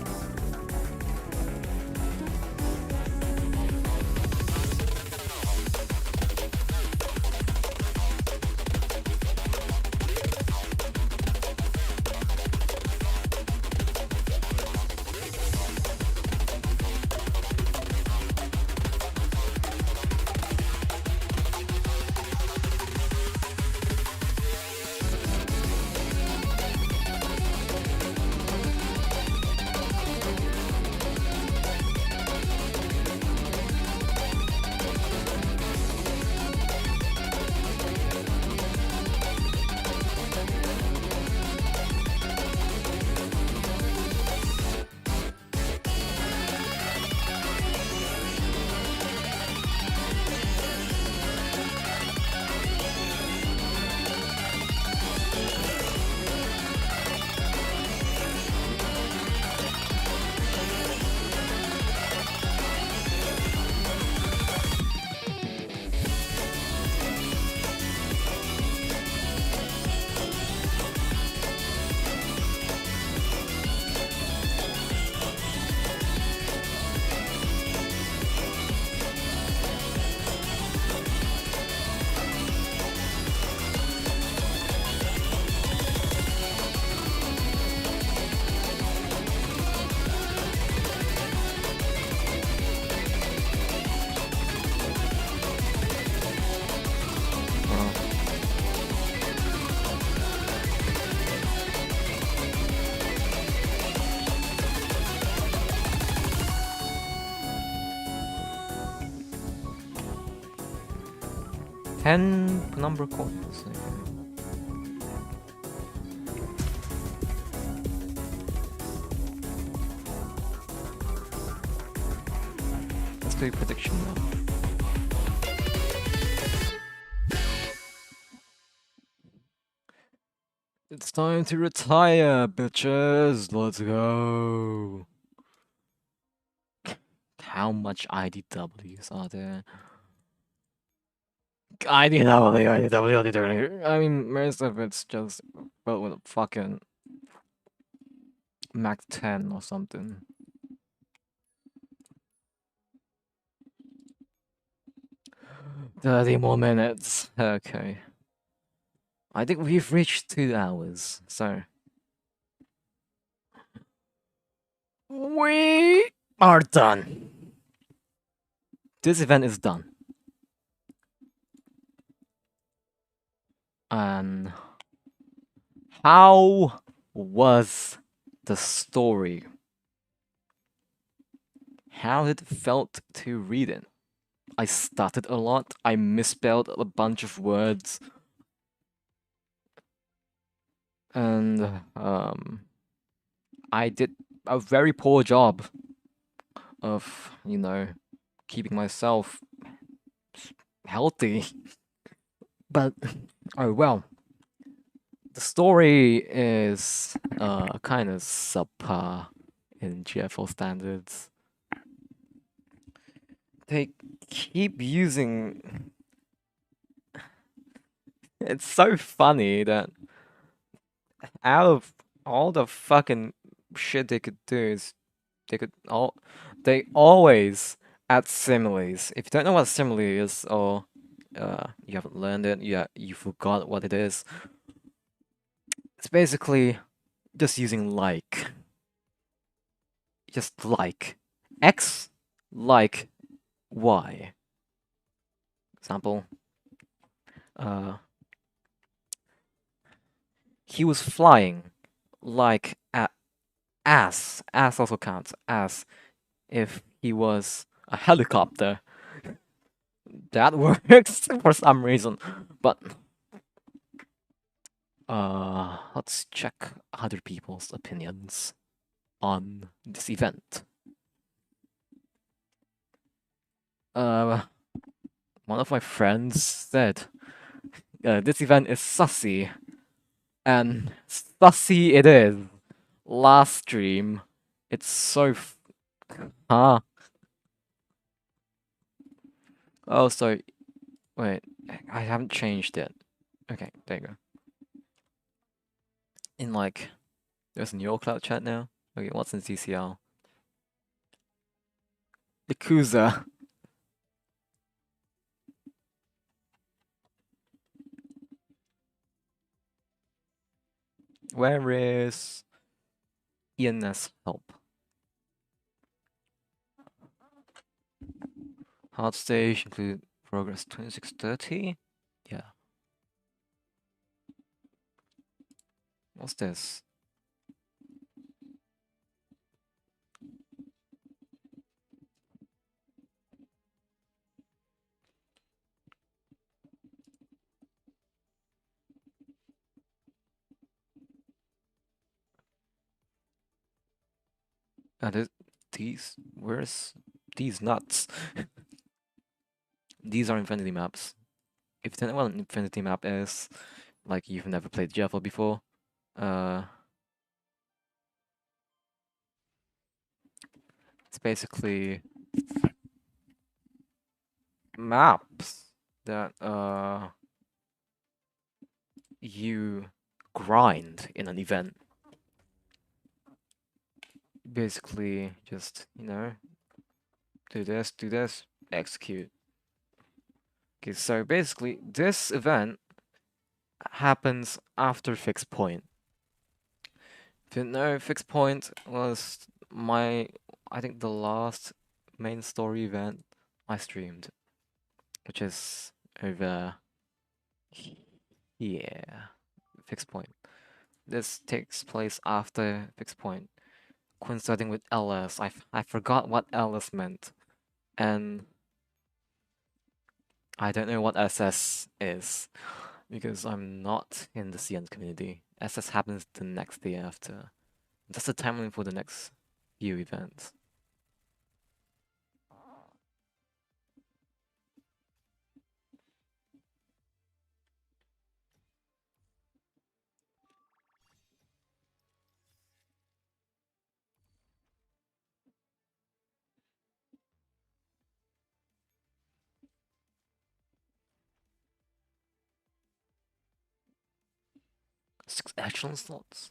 A: 10 number coins. Okay. Let's do a prediction now. It's time to retire, bitches. Let's go. How much IDWs are there? IDW. I mean, most of it's just built with a fucking Mac 10 or something. 30 more minutes. Okay. I think we've reached 2 hours, so. We are done. This event is done. And how was the story? How did it felt to read it? I stuttered a lot. I misspelled a bunch of words. And I did a very poor job of, keeping myself healthy. But oh well. The story is kind of subpar in GFL standards. They keep using. It's so funny that out of all the fucking shit they could do is they always add similes. If you don't know what a simile is, or you haven't learned it, you forgot what it is. It's basically just using like. Just like. X like Y. Example. He was flying like as also counts as if he was a helicopter. That works for some reason, but let's check other people's opinions on this event. One of my friends said this event is sussy, and sussy it is. Last stream, it's so huh. Oh, so wait, I haven't changed it. Okay, there you go. In like, there's a new cloud chat now. Okay, what's in CCL? Yakuza. Where is ENS help? Hard stage include progress 2630? Yeah. What's this? Where's these nuts? These are infinity maps. If you don't know what an infinity map is, like you've never played Java before, it's basically maps that you grind in an event. Basically, just do this, execute. Okay, so basically, this event happens after fixed point. If you know, fixed point was I think the last main story event I streamed, which is over here. Fixed point. This takes place after fixed point, coinciding with LS. I forgot what LS meant, and I don't know what SS is because I'm not in the CN community. SS happens the next day after. That's the timeline for the next few events. Six echelon slots.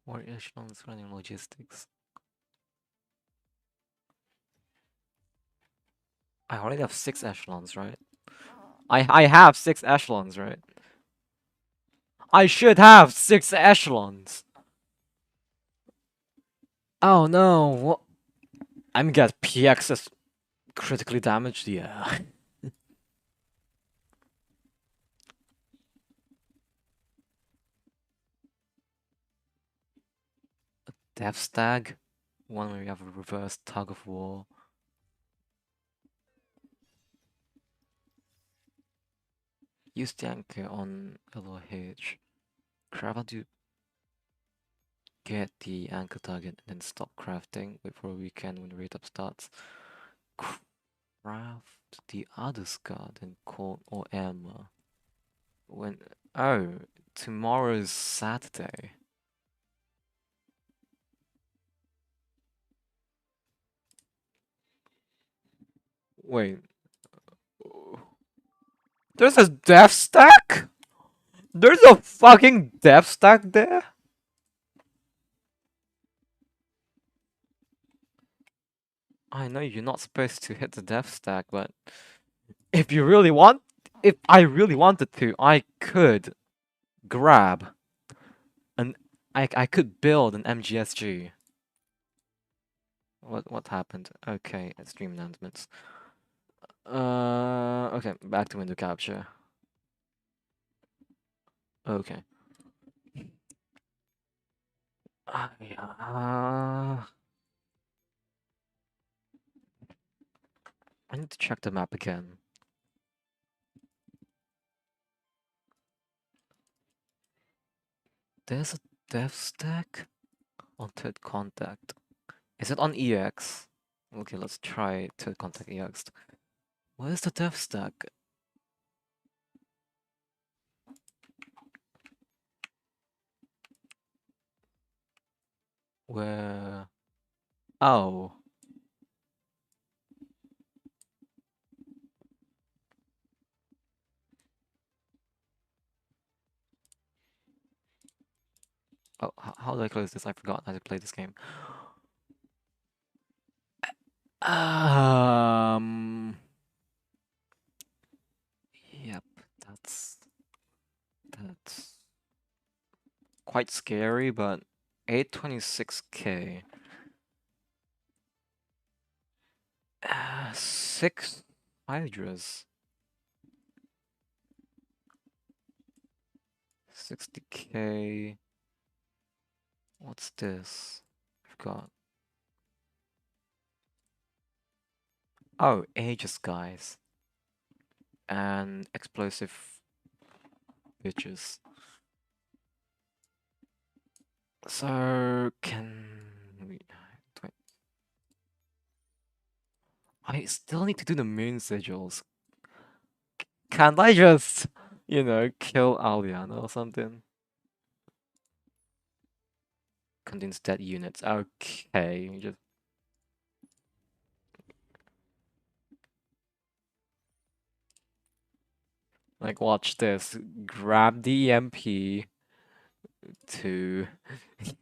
A: More echelons running logistics. I already have 6 echelons, right? I have 6 echelons, right? I should have 6 echelons. Oh no, what? I'm get PXs critically damaged, yeah. Death Stag, one where you have a reverse tug of war. Use the anchor on LOH. Crab to get the anchor target and then stop crafting. Wait for a weekend when the rate up starts. Craft the other scar, then call or Emma. When oh, tomorrow's Saturday. Wait, there's a death stack? There's a fucking death stack there? I know you're not supposed to hit the death stack, but if you really want, if I really wanted to, I could grab an, I could build an MGSG. What happened? Okay, stream announcements. Okay, back to window capture. Okay. Yeah. I need to check the map again. There's a dev stack on third contact. Is it on EX? Okay, let's try third contact EX. Where's the dev stack? Where? Oh. Oh, how do I close this? I forgot how to play this game. Um. Yep, that's quite scary, but 826k. 6 Hydras. 60k. What's this? Forgot. Oh, Aegis guys. And explosive bitches. So can we? I still need to do the moon sigils. Can't I just, kill Aliana or something? Contains dead units. Okay, just like watch this. Grab the EMP to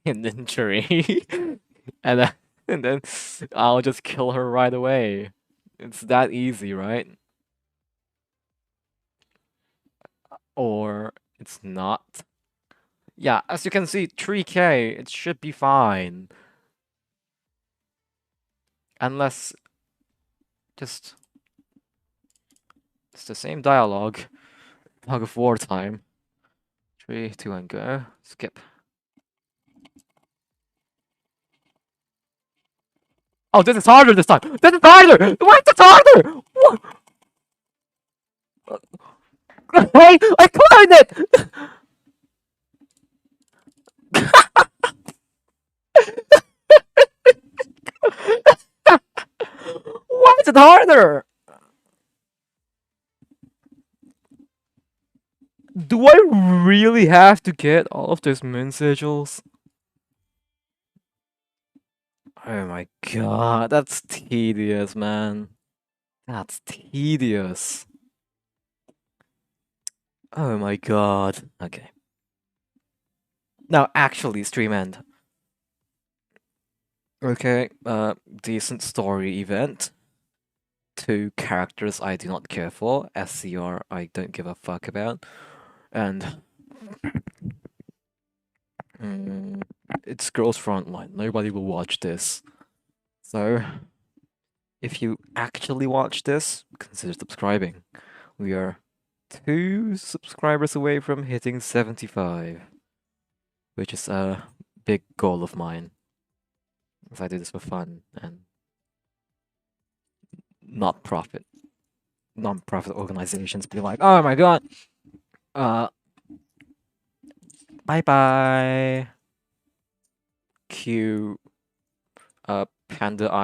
A: inventory, and then I'll just kill her right away. It's that easy, right? Or it's not. Yeah, as you can see, 3k, it should be fine. Unless just it's the same dialogue. Tug of war time. 3, 2, and go. Skip. Oh, this is harder this time. This is harder. Why is this harder? What? Hey, I climbed it. Why is it harder? Do I really have to get all of those moon sigils? Oh my god, that's tedious, man. That's tedious. Oh my god. Okay. Now, actually, stream end. Okay, decent story event. 2 characters I do not care for. SCR I don't give a fuck about. And it's Girls Frontline. Nobody will watch this. So, if you actually watch this, consider subscribing. We are 2 subscribers away from hitting 75, which is a big goal of mine. Because I do this for fun and not profit. Non-profit organizations be like, oh my god, bye bye. Cue, panda